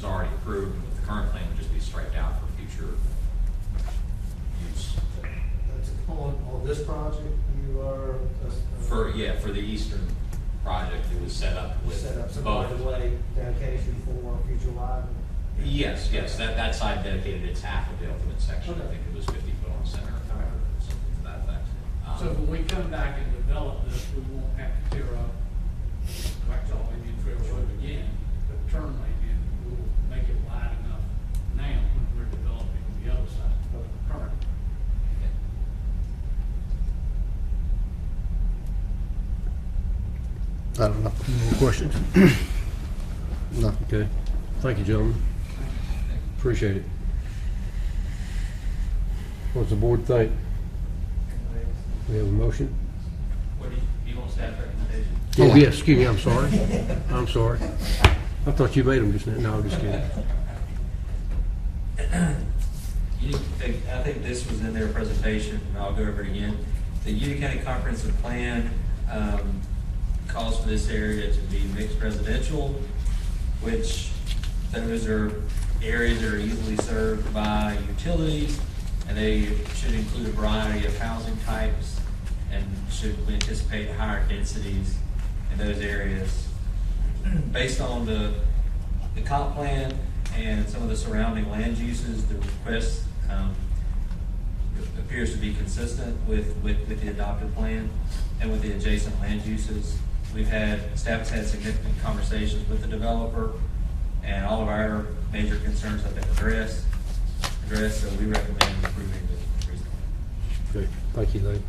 already approved, and with the current plan would just be striped out for future use. That's on this project, you are. For the eastern project, it was set up with Set up some both. right-of-way dedication for future lighting? Yes, that side dedicated its half of the ultimate section, I Okay. think it was 50 foot on center, if I remember, something to that effect. So when we come back and develop this, we won't have to tear up Waxhaw Indian Trail Road again, but turn lane in, we'll make it wide enough now when we're developing the other side of the current. I don't know. Any more questions? No. Okay. Thank you, gentlemen. Appreciate it. What's the board think? We have a motion? What do you want staff recommendation? Oh, Yeah. yes, excuse me, I'm sorry. I'm sorry. I thought you made them just now. No, I'm just kidding. I think this was in their presentation, and I'll go over it again. The Union County Comprehensive Plan calls for this area to be mixed residential, which those are areas that are easily served by utilities, and they should include a variety of housing types, and should we anticipate higher densities in those areas. Based on the comp plan and some of the surrounding land uses, the request appears to be consistent with the adopted plan and with the adjacent land uses. Staff has had significant conversations with the developer, and all of our major concerns have been addressed, so we recommend approving the rezone. Okay, thank you, Lane.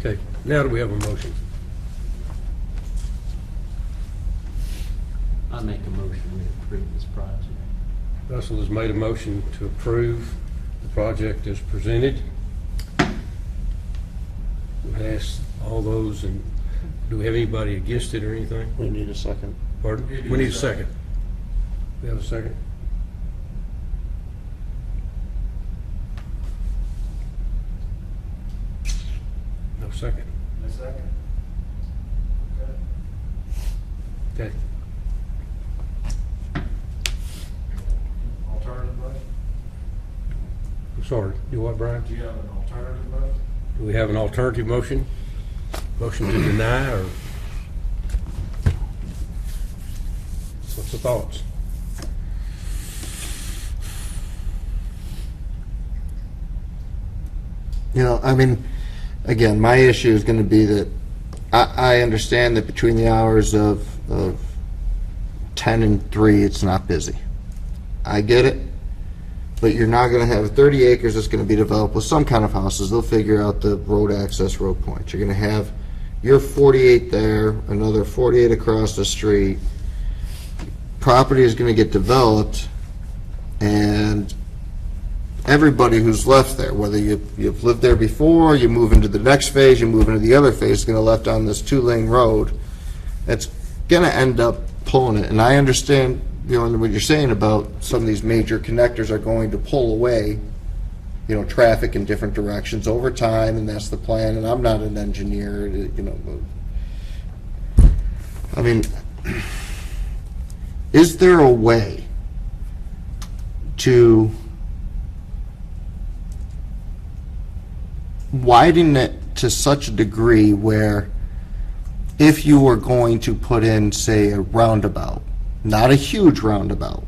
Okay, now do we have a motion? I make a motion we approve this project. Russell has made a motion to approve the project as presented. We'll ask all those, and do we have anybody against it or anything? We need a second. Pardon? We need a second. We have a second? No second. A second? Okay. Okay. Alternative motion? I'm sorry. Do what, Brian? Do you have an alternative motion? Do we have an alternative motion? Motion to deny, or what's the thoughts? You know, I mean, again, my issue is going to be that I understand that between the hours of 10 and 3, it's not busy. I get it. But you're not going to have 30 acres that's going to be developed with some kind of houses. They'll figure out the road access, road points. You're going to have your 48 there, another 48 across the street. Property is going to get developed, and everybody who's left there, whether you've lived there before, you move into the next phase, you move into the other phase, is going to left on this 2-lane road. It's going to end up pulling it. And I understand, you know, what you're saying about some of these major connectors are going to pull away, you know, traffic in different directions over time, and that's the plan. And I'm not an engineer, you know. I mean, is there a way to widen it to such a degree where if you were going to put in, say, a roundabout, not a huge roundabout,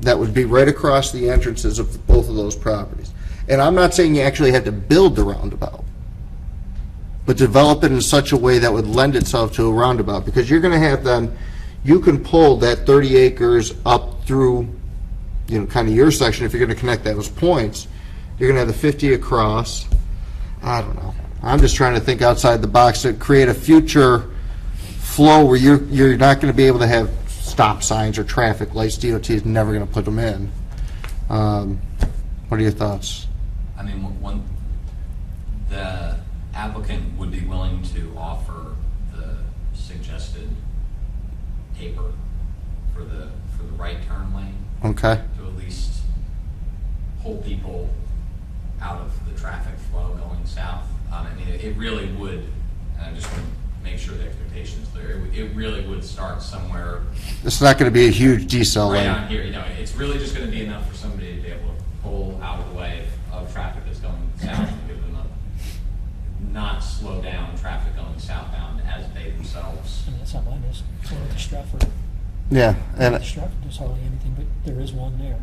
that would be right across the entrances of both of those properties. And I'm not saying you actually had to build the roundabout, but develop it in such a way that would lend itself to a roundabout, because you're going to have then, you can pull that 30 acres up through, you know, kind of your section, if you're going to connect those points. You're going to have the 50 across. I don't know. I'm just trying to think outside the box to create a future flow where you're not going to be able to have stop signs or traffic lights. DOT is never going to put them in. What are your thoughts? I mean, the applicant would be willing to offer the suggested taper for the right turn lane Okay. to at least pull people out of the traffic flow going south. I mean, it really would, and I just want to make sure the expectation is clear, it really would start somewhere It's not going to be a huge decel right lane. on here. You know, it's really just going to be enough for somebody to be able to pull out of the way of traffic that's going south and give them a not slow down traffic going southbound as they they themselves. I mean, that's how mine is. Going to Stratford. Yeah, and Stratford, there's hardly anything, but there is one there.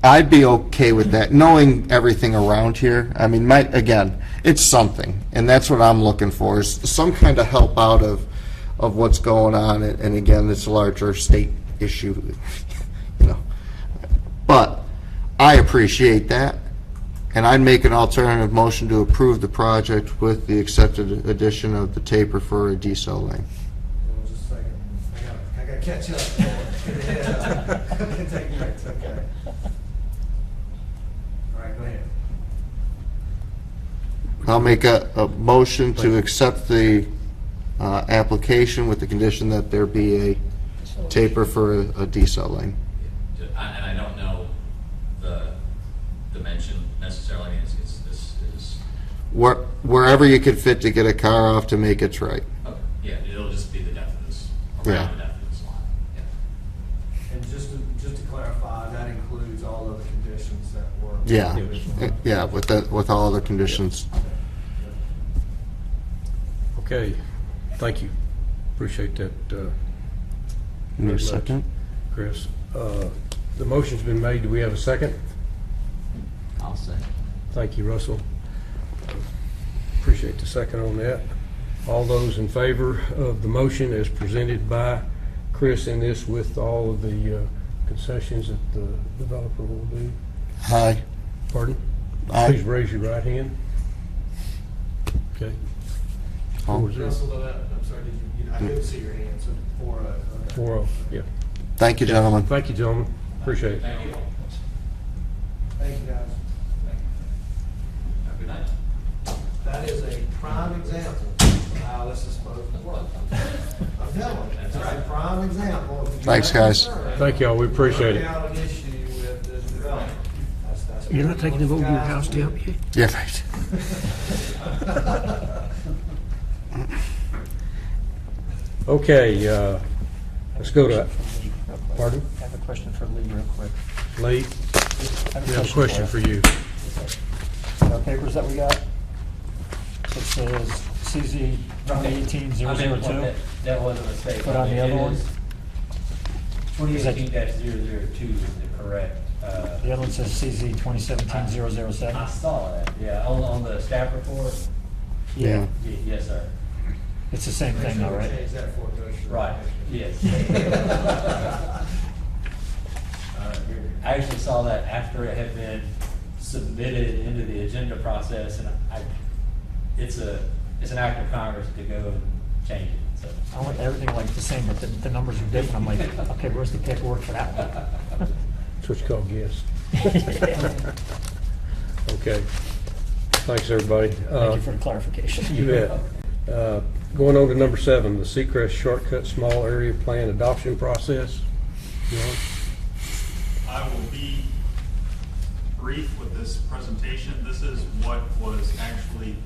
I'd be okay with that, knowing everything around here. I mean, again, it's something, and that's what I'm looking for, is some kind of help out of what's going on, and again, it's a larger state issue, you know. But I appreciate that, and I'd make an alternative motion to approve the project with the accepted addition of the taper for a decel lane. Well, just a second. I gotta catch up. Take breaks, okay. All right, go ahead. I'll make a motion to accept the application with the condition that there be a taper for a decel lane. And I don't know the dimension necessarily. This is, Wherever you could fit to get a car off to make it right. okay, yeah, it'll just be the depth of this, Yeah. around the depth of this line. Yeah. And just to clarify, that includes all of the conditions that were. Yeah, with all the conditions. Okay, thank you. Appreciate that, Need a much. second? Chris. The motion's been made. Do we have a second? I'll say. Thank you, Russell. Appreciate the second on that. All those in favor of the motion as presented by Chris in this with all of the concessions that the developer will do? Aye. Pardon? Aye. Please raise your right hand. Okay. All- 4-0. Russell, I'm sorry, I didn't see your hand, so 4-0. 4-0, yeah. Thank you, gentlemen. Thank you, gentlemen. Appreciate it. Thank you. Thank you, guys. Have a good night. That is a prime example of how this is supposed to work. I'm telling you, it's a prime example. If you Thanks, have guys. concern, Thank y'all. We appreciate it. working out an issue with the development. That's You're not what taking them over to your guys house to do. help you? Yeah, right. Okay, let's go to, pardon? I have a question for Lee real quick. Lee, I we have a question for you. The papers that we got, so it says CZ 2018-002. That was a mistake. But on the other one? 2018-002 is the correct. The other one says CZ 2017-007. I saw that, yeah, on the staff report. Yeah. Yes, sir. It's the same Make thing sure though, we right? change that before it goes to the Right, commission. yes. I actually saw that after it had been submitted into the agenda process, and it's an act of Congress to go and change it, so. I want everything like the same, but the numbers are different. I'm like, okay, where's the paperwork for that one? That's what you call guess. Okay. Thanks, everybody. Thank you for the clarification. You bet. Going on to number 7, the Seacrest Shortcut Small Area Plan Adoption Process. John? I will be brief with this presentation. This is what was actually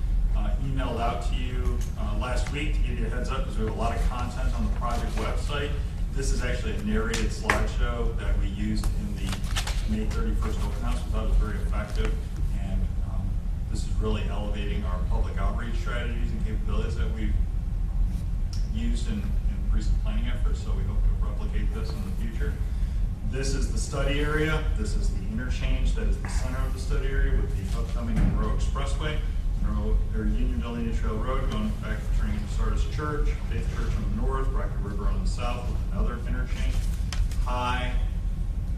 emailed out to you last week to give you a heads up, because we have a lot of content on the project website. This is actually a narrated slideshow that we used in the May 31st open house. We thought it was very effective, and this is really elevating our public outreach strategies and capabilities that we've used in recent planning efforts, so we hope to replicate this in the future. This is the study area. This is the interchange that is the center of the study area with the upcoming Monroe Expressway, Union Village Trail Road going back turning into Sardis Church, Faith Church on the north, Brackett River on the south with another interchange. High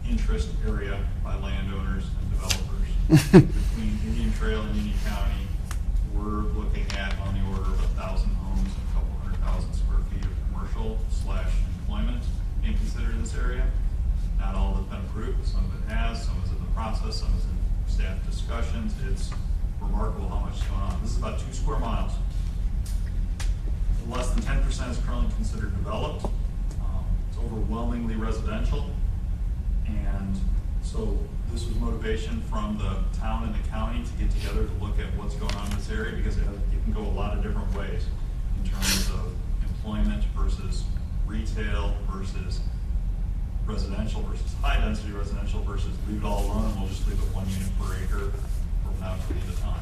interest area by landowners and developers. Between Indian Trail and Union County, we're looking at on the order of 1,000 homes and a couple 100,000 square feet of commercial/employment being considered in this area. Not all have been approved, some of it has, some is in the process, some is in staff discussions. It's remarkable how much is going on. This is about 2 square miles. Less than 10% is currently considered developed. It's overwhelmingly residential. And so this was motivation from the town and the county to get together to look at what's going on in this area, because it can go a lot of different ways in terms of employment versus retail versus residential versus high density residential versus leave it all alone and we'll just leave it 1 unit per acre from now to the end of time.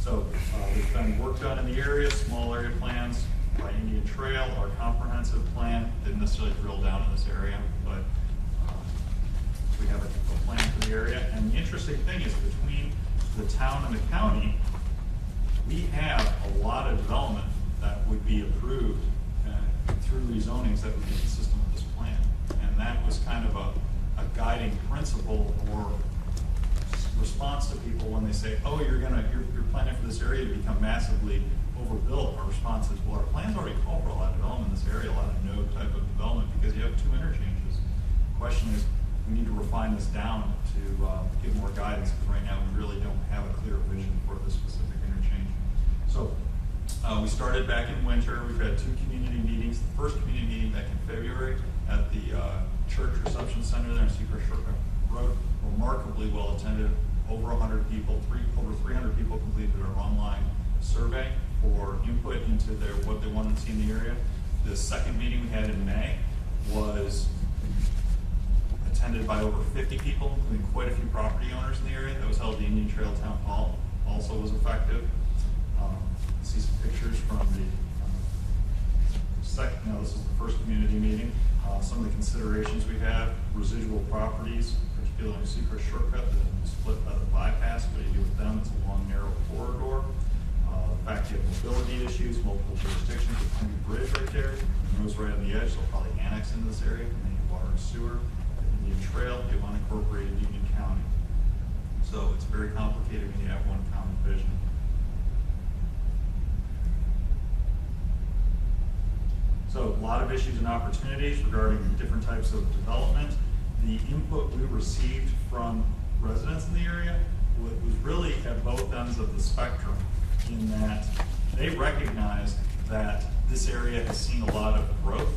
So there's been work done in the area, small area plans by Indian Trail. Our comprehensive plan didn't necessarily drill down in this area, but we have a plan for the area. And the interesting thing is between the town and the county, we have a lot of development that would be approved through rezonings that would be consistent with this plan. And that was kind of a guiding principle or response to people when they say, oh, you're planning for this area to become massively overbuilt. Our response is, well, our plans already call for a lot of development in this area, a lot of node type of development, because you have 2 interchanges. The question is, we need to refine this down to give more guidance, because right now we really don't have a clear vision for this specific interchange. So we started back in winter. We've had 2 community meetings. The first community meeting back in February at the church reception center there in Seacrest Shortcut Road, remarkably well attended. Over 100 people, over 300 people completed our online survey for input into what they wanted to see in the area. The second meeting we had in May was attended by over 50 people, including quite a few property owners in the area. That was held at the Indian Trail Town Hall. Also was effective. See some pictures from the second. No, this is the first community meeting. Some of the considerations we have: residual properties, particularly in Seacrest Shortcut, that is split by the bypass. What do you do with them? It's a long, narrow corridor. The fact you have mobility issues, multiple jurisdictions, with Henry Bridge right there, and those right on the edge. They'll probably annex into this area, and then you water and sewer. Indian Trail, you have unincorporated Union County. So it's very complicated when you have one common vision. So a lot of issues and opportunities regarding different types of development. The input we received from residents in the area was really at both ends of the spectrum, in that they recognized that this area has seen a lot of growth,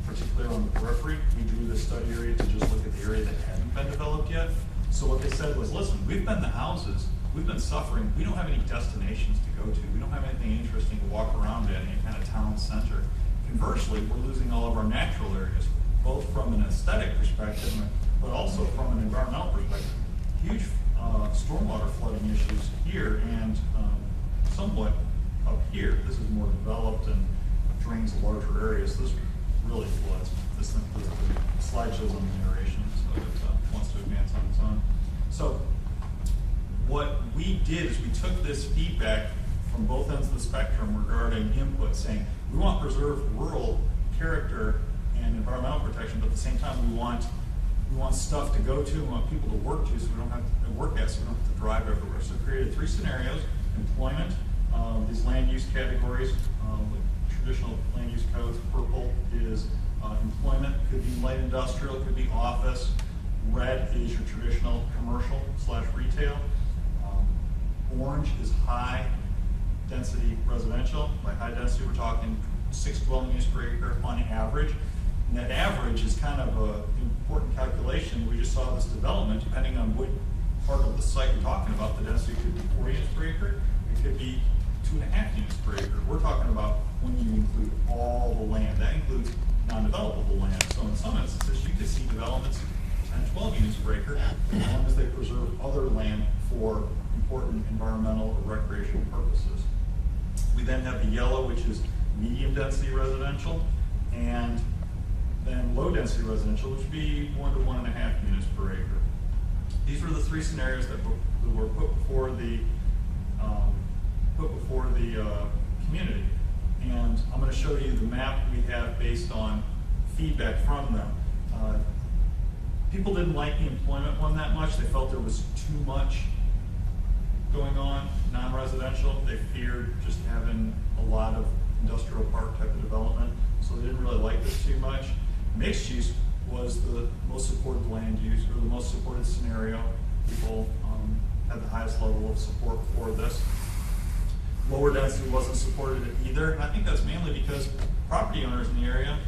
particularly on the periphery. We drew this study area to just look at the area that hadn't been developed yet. So what they said was, listen, we've been the houses, we've been suffering, we don't have any destinations to go to, we don't have anything interesting to walk around at, any kind of town center. Conversely, we're losing all of our natural areas, both from an aesthetic perspective, but also from an environmental perspective. Huge stormwater flooding issues here, and somewhat up here. This is more developed and drains a larger area, so this really floods. The slide shows on the narration, so it wants to advance on its own. So what we did is we took this feedback from both ends of the spectrum regarding input, saying we want to preserve rural character and environmental protection, but at the same time we want stuff to go to, we want people to work to, so we don't have to work at, so we don't have to drive everywhere. So created 3 scenarios: employment, these land use categories, with traditional land use codes. Purple is employment, could be light industrial, could be office. Red is your traditional commercial / retail. Orange is high density residential. By high density, we're talking 6 dwelling units per acre on average. And that average is kind of an important calculation. We just saw this development, depending on what part of the site you're talking about, the density could be 4 units per acre, it could be 2.5 units per acre. We're talking about when you include all the land. That includes non-developable land. So in some instances, you could see developments 10, 12 units per acre, as long as they preserve other land for important environmental or recreational purposes. We then have the yellow, which is medium density residential, and then low density residential, which would be 1 to 1.5 units per acre. These were the 3 scenarios that were put before the community. And I'm going to show you the map we have based on feedback from them. People didn't like the employment one that much. They felt there was too much going on, non-residential. They feared just having a lot of industrial park type of development, so they didn't really like this too much. Mixed use was the most supported land use, or the most supported scenario. People had the highest level of support for this. Lower density wasn't supported either, and I think that's mainly because property owners in the area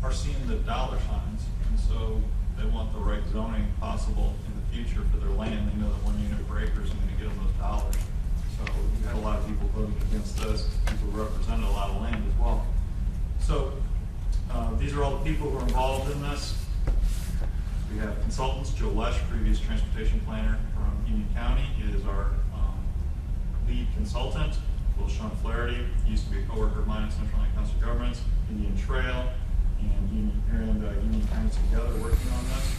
are seeing the dollar signs, and so they want the right zoning possible in the future for their land. They know that 1 unit per acre is going to get them those dollars. So we had a lot of people voting against this. People represented a lot of land as well. So these are all the people who are involved in this. We have consultants: Joe Lesh, previous transportation planner from Union County is our lead consultant, Will Sean Flaherty. He used to be a coworker of mine at Central Lake Council of Governments, Indian Trail, and Union County together working on this.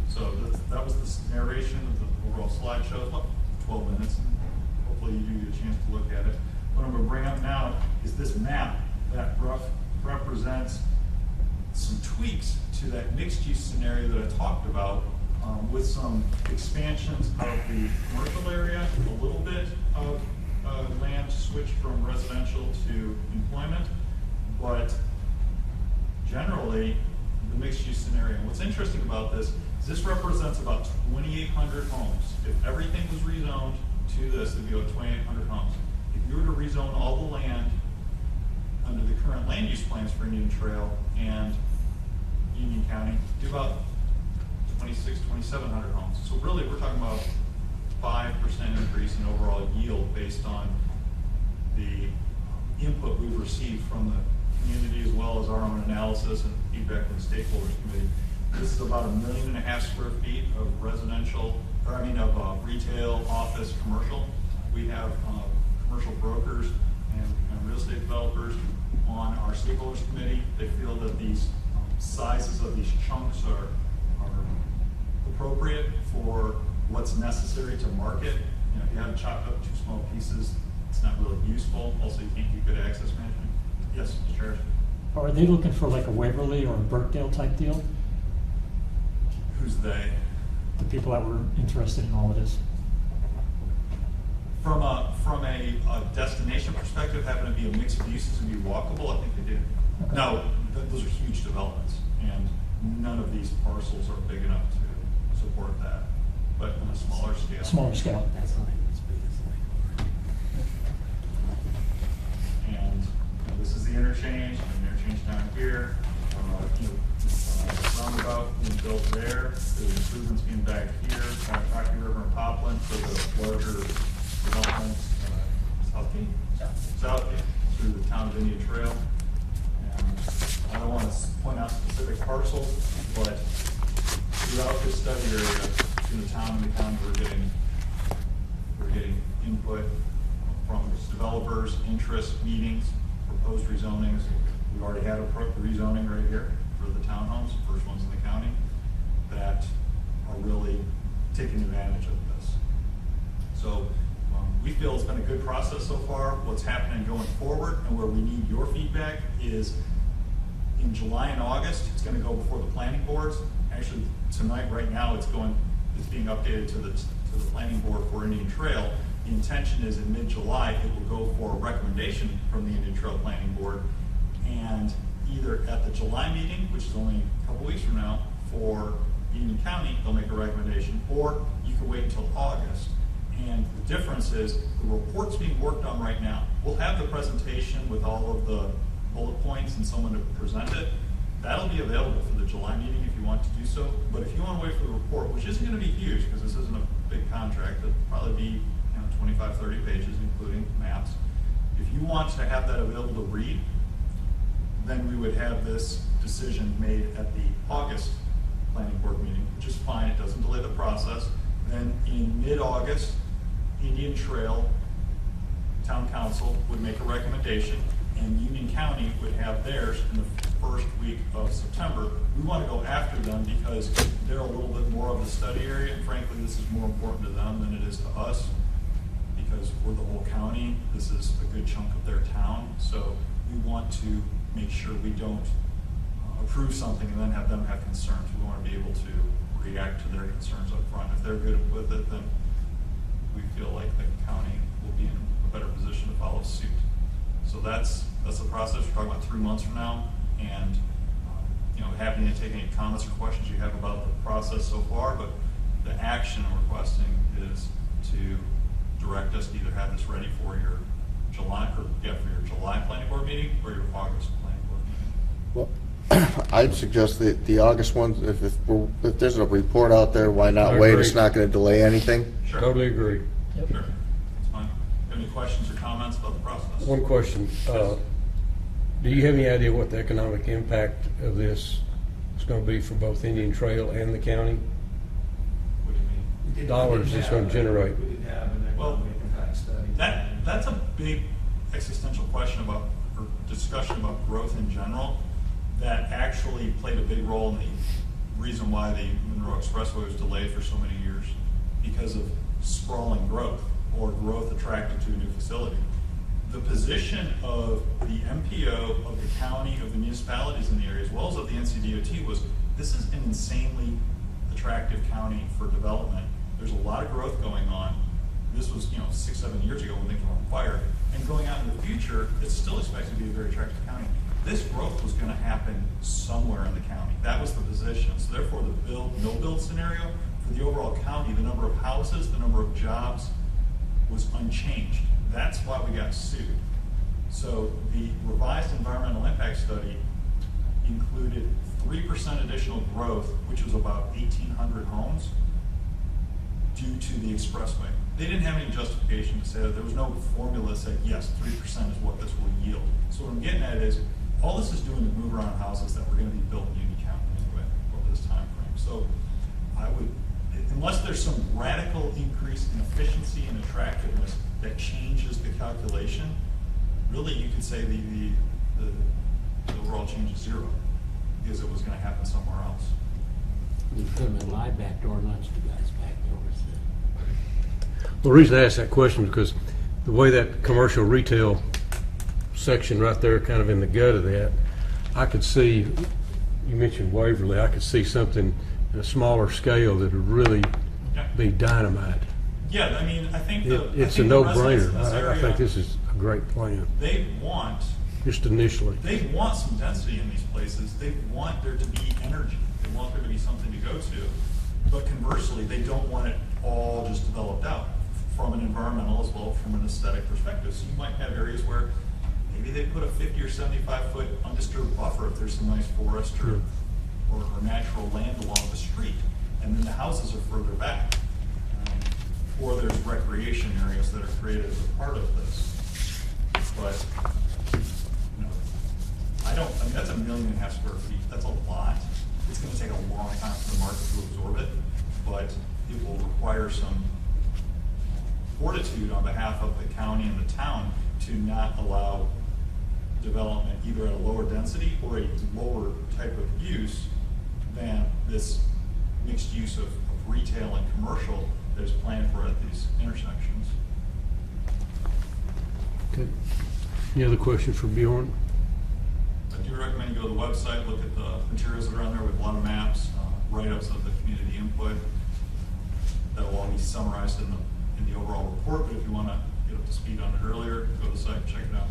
So that was the narration of the overall slideshow. About 12 minutes. And hopefully you do get a chance to look at it. What I'm going to bring up now is this map that represents some tweaks to that mixed-use scenario that I talked about, with some expansions of the commercial area, a little bit of land switched from residential to employment, but generally the mixed-use scenario. What's interesting about this is this represents about 2,800 homes. If everything was rezoned to this, it'd be about 2,800 homes. If you were to rezone all the land under the current land use plans for Indian Trail and Union County, do about 2,700 homes. So really, we're talking about 5% increase in overall yield based on the input we've received from the community, as well as our own analysis and feedback from the stakeholders committee. This is about 1.5 million square feet of residential, of retail, office, commercial. We have commercial brokers and real estate developers on our stakeholders committee. They feel that these sizes of these chunks are appropriate for what's necessary to market. You know, if you have chopped up too small pieces, it's not really useful. Also, you can't do good access management. Yes, Mr. Chair. Are they looking for like a Waverly or a Burkdale type deal? Who's they? The people that were interested in all of this. From a destination perspective, having to be a mix of uses and be walkable, I think they do. Okay. No, those are huge developments, and none of these parcels are big enough to support that. But on a smaller scale. Smaller scale. That's not even as big as Lake And this is the interchange, and the interchange down here. Roundabout being built there. There's improvements being back here, Rocky River and Popland for the larger development, Southgate? Southgate, through the town of Indian Trail. And I don't want to point out specific parcels, but throughout this study area, in the town and the county, we're getting input from developers, interest, meetings, proposed rezonings. We've already had a rezoning right here for the townhomes, first ones in the county, that are really taking advantage of this. So we feel it's been a good process so far. What's happening going forward and where we need your feedback is in July and August, it's going to go before the planning boards. Actually, tonight, right now, it's being updated to the planning board for Indian Trail. The intention is in mid-July, it will go for a recommendation from the Indian Trail Planning Board, and either at the July meeting, which is only a couple weeks from now, for Union County, they'll make a recommendation, or you can wait until August. And the difference is the report's being worked on right now. We'll have the presentation with all of the bullet points and someone to present it. That'll be available for the July meeting if you want to do so. But if you want to wait for the report, which isn't going to be huge because this isn't a big contract, it'll probably be 25, 30 pages, including maps. If you want to have that available to read, then we would have this decision made at the August planning board meeting, which is fine. It doesn't delay the process. Then in mid-August, Indian Trail Town Council would make a recommendation, and Union County would have theirs in the first week of September. We want to go after them because they're a little bit more of the study area, and frankly, this is more important to them than it is to us because we're the whole county. This is a good chunk of their town, so we want to make sure we don't approve something and then have them have concerns. We want to be able to react to their concerns up front. If they're good with it, then we feel like the county will be in a better position to follow suit. So that's the process. We're talking about 3 months from now, and happy to take any comments or questions you have about the process so far. But the action I'm requesting is to direct us to either have this ready for your July planning board meeting or your August planning board meeting. Well, I'd suggest that the August one, if there's a report out there, why not I wait? agree. It's not going to delay anything. Sure. Totally agree. Yep. Sure. That's fine. Any questions or comments about the process? One question. Do you have any idea what the economic impact of this is going to be for both Indian Trail and the county? What do you mean? dollars it's gonna generate. We didn't have an economic impact study. That's a big existential question about, or discussion about growth in general, that actually played a big role in the reason why the Monroe Expressway was delayed for so many years, because of sprawling growth, or growth attracted to a new facility. The position of the MPO, of the county, of the municipalities in the area, as well as of the NCDOT, was this is an insanely attractive county for development. There's a lot of growth going on. This was, 6, 7 years ago when things were on fire. And going out in the future, it's still expected to be a very attractive county. This growth was going to happen somewhere in the county. That was the position. So therefore, the no build scenario for the overall county, the number of houses, the number of jobs, was unchanged. That's why we got sued. So the revised environmental impact study included 3% additional growth, which was about 1,800 homes, due to the expressway. They didn't have any justification to say that. There was no formula that said, yes, 3% is what this will yield. So what I'm getting at is, all this is doing is move around houses that were going to be built in Union County anyway over this time frame. So I would, unless there's some radical increase in efficiency and attractiveness that changes the calculation, really you could say the overall change is zero, because it was going to happen somewhere else. You put them in my back door, not you guys' back doors. The reason I asked that question is because the way that commercial retail section right there, kind of in the gut of that, I could see, you mentioned Waverly, I could see something in a smaller scale that would really be dynamite. Yeah, I mean, I think It's a the no-brainer. residents in this I area, think this is a great plan, they want just initially. some density in these places. They want there to be energy. They want there to be something to go to. But conversely, they don't want it all just developed out from an environmental as well as from an aesthetic perspective. So you might have areas where maybe they put a 50 or 75 foot undisturbed buffer if there's some nice forest or natural land along the street, and then the houses are further back. Or there's recreation areas that are created as a part of this. But, I mean, that's 1.5 million square feet. That's a lot. It's going to take a long time for the market to absorb it, but it will require some fortitude on behalf of the county and the town to not allow development either at a lower density or a lower type of use than this mixed use of retail and commercial that is planned for at these intersections. Okay. Any other questions for Bjorn? I do recommend you go to the website, look at the materials that are on there with a lot of maps, write-ups of the community input. That will all be summarized in the overall report, but if you want to get up to speed on it earlier, go to the site and check it out.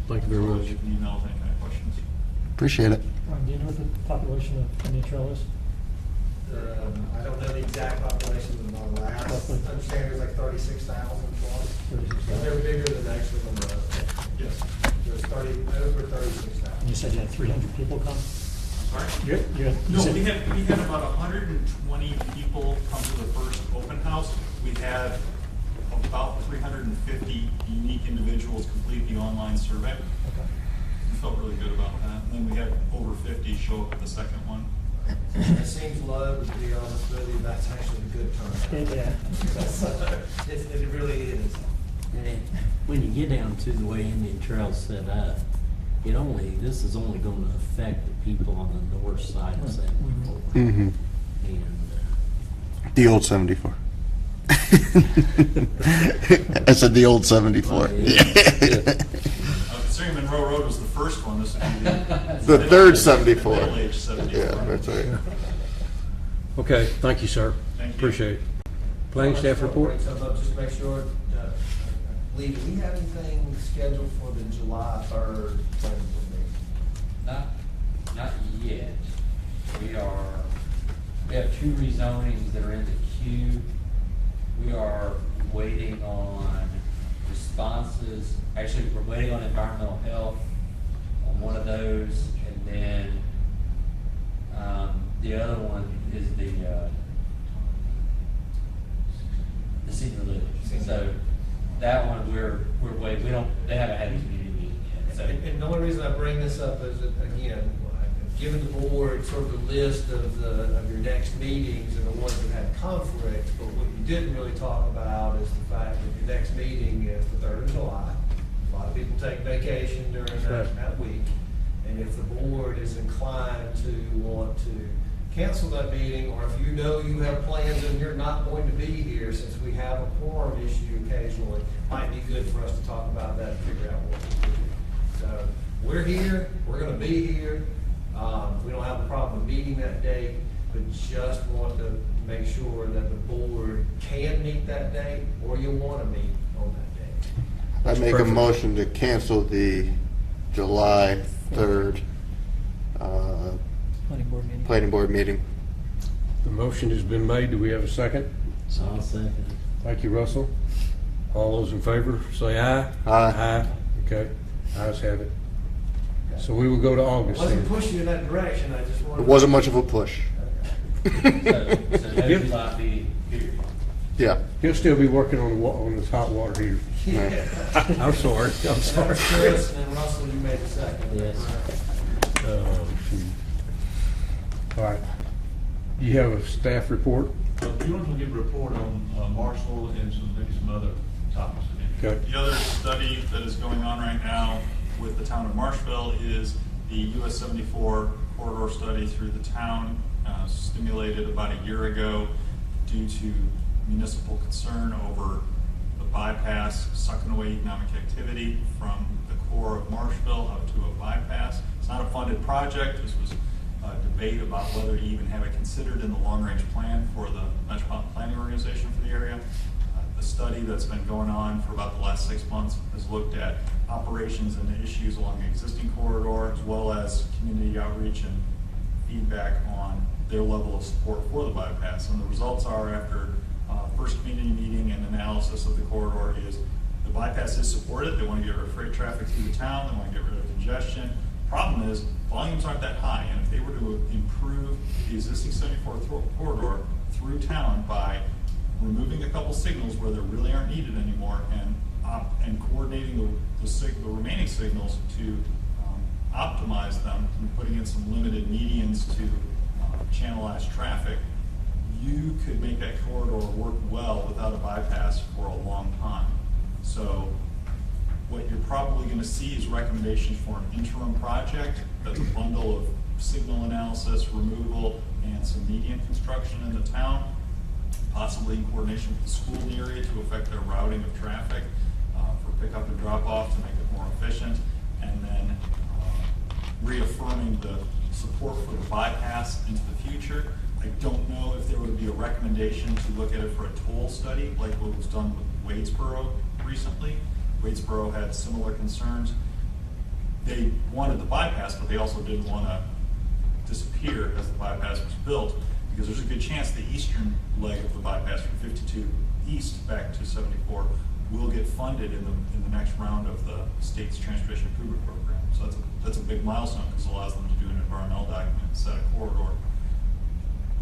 Thank you very much. You can email with any kind of questions. Appreciate it. Do you know what the population of Indian Trail is? I don't know the exact population, but my last understanding is like 36,000 plus. 36,000. They're bigger than actually on the, Yes. there's over 36,000. And you said you had 300 people come? Sorry? You No, said- we had about 120 people come to the first open house. We had about 350 unique individuals complete the online survey. Okay. We felt really good about that. And then we had over 50 show up at the second one. It seems low, but to be honest with you, that's actually a good turnout. Yeah. It really is. And it, when you get down to the way Indian Trail's set up, this is only going to affect the people on the north side of 74. Mm-hmm. And The old 74. I said the old 74. Considering Monroe Road was the first one, this would be The third 74. Middle-aged 74. Yeah, that's right. Okay, thank you, sir. Thank you. Appreciate it. Planning staff report? Bring something up, just to make sure, Lee, do we have anything scheduled for the July 3rd planning board meeting? Not yet. We have 2 rezonings that are in the queue. We are waiting on responses. Actually, we're waiting on environmental health on one of those, and then the other one is the senior living. So that one we're waiting. They haven't had a community meeting yet. So And the only reason I bring this up is that, again, given the board sort of a list of your next meetings and the ones that had conflicts, but what you didn't really talk about is the fact that your next meeting is the 3rd of July. A lot of people take vacation during that week. And if the board is inclined to want to cancel that meeting, or if you know you have plans and you're not going to be here, since we have a quorum issue occasionally, might be good for us to talk about that and figure out what to do. So, we're here, we're gonna be here. We don't have a problem meeting that date, but just want to make sure that the board can meet that date, or you wanna meet on that date. I make a perfect. motion to cancel the July 3rd planning board meeting. The motion has been made. Do we have a second? I'll second it. Thank you, Russell. All those in favor, say aye. Aye. Okay, ayes have it. So we will go to August Wasn't then. pushing you in that direction, I just wanted. It wasn't much of a push. So no July meeting, period. Yeah. He'll still be working on this hot water heater. Yeah. I'm sorry, I'm sorry. Chris and then Russell, you made the second. Yes. All right. Do you have a staff report? Do you want to give a report on Marshall and maybe some other topics? Okay. The other study that is going on right now with the town of Marshville is the US 74 corridor study through the town, stimulated about a year ago due to municipal concern over the bypass sucking away economic activity from the core of Marshville up to a bypass. It's not a funded project. This was a debate about whether to even have it considered in the long-range plan for the Metropolitan Planning Organization for the area. The study that's been going on for about the last 6 months has looked at operations and issues along the existing corridor, as well as community outreach and feedback on their level of support for the bypass. And the results are, after first community meeting and analysis of the corridor, is the bypass is supported. They want to get rid of freight traffic through the town. They want to get rid of congestion. Problem is, volumes aren't that high, and if they were to improve the existing 74 corridor through town by removing a couple signals where they really aren't needed anymore, and coordinating the remaining signals to optimize them and putting in some limited medians to channelize traffic, you could make that corridor work well without a bypass for a long time. So what you're probably going to see is recommendations for an interim project that's a bundle of signal analysis, removal, and some median construction in the town, possibly in coordination with the school in the area to affect their routing of traffic for pickup and drop off to make it more efficient, and then reaffirming the support for the bypass into the future. I don't know if there would be a recommendation to look at it for a toll study like what was done with Wadesboro recently. Wadesboro had similar concerns. They wanted the bypass, but they also didn't want to disappear as the bypass was built, because there's a good chance the eastern leg of the bypass from 52 east back to 74 will get funded in the next round of the state's transportation improvement program. So that's a big milestone, because it allows them to do an environmental document and set a corridor.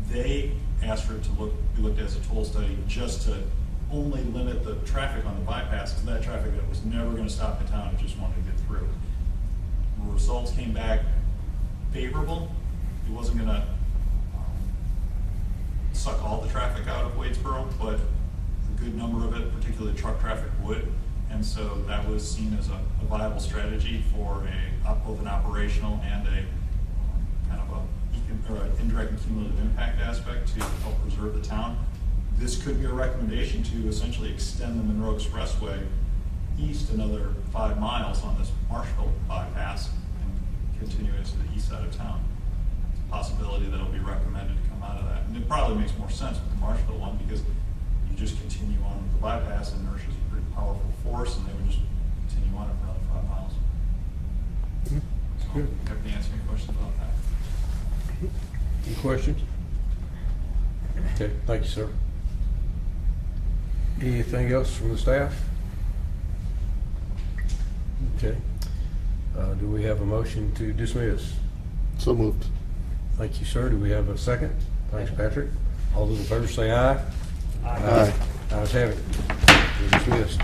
They asked for it to be looked at as a toll study, just to only limit the traffic on the bypass to that traffic that was never going to stop in town and just wanted to get through. The results came back favorable. It wasn't going to suck all the traffic out of Wadesboro, but a good number of it, particularly truck traffic, would. And so that was seen as a viable strategy for both an operational and a kind of an indirect and cumulative impact aspect to help preserve the town. This could be a recommendation to essentially extend the Monroe Expressway east another 5 miles on this Marshville bypass and continue into the east side of town. It's a possibility that will be recommended to come out of that. And it probably makes more sense with the Marshville one, because you just continue on with the bypass, and inertia is a pretty powerful force, and they would just continue on it for another 5 miles. So, Good. happy to answer any questions about that. Any questions? Okay, thank you, sir. Anything else from the staff? Okay. Do we have a motion to dismiss? So moved. Thank you, sir. Do we have a second? Thanks, Patrick. All those in favor say aye. Aye. Ayes have it. We're dismissed.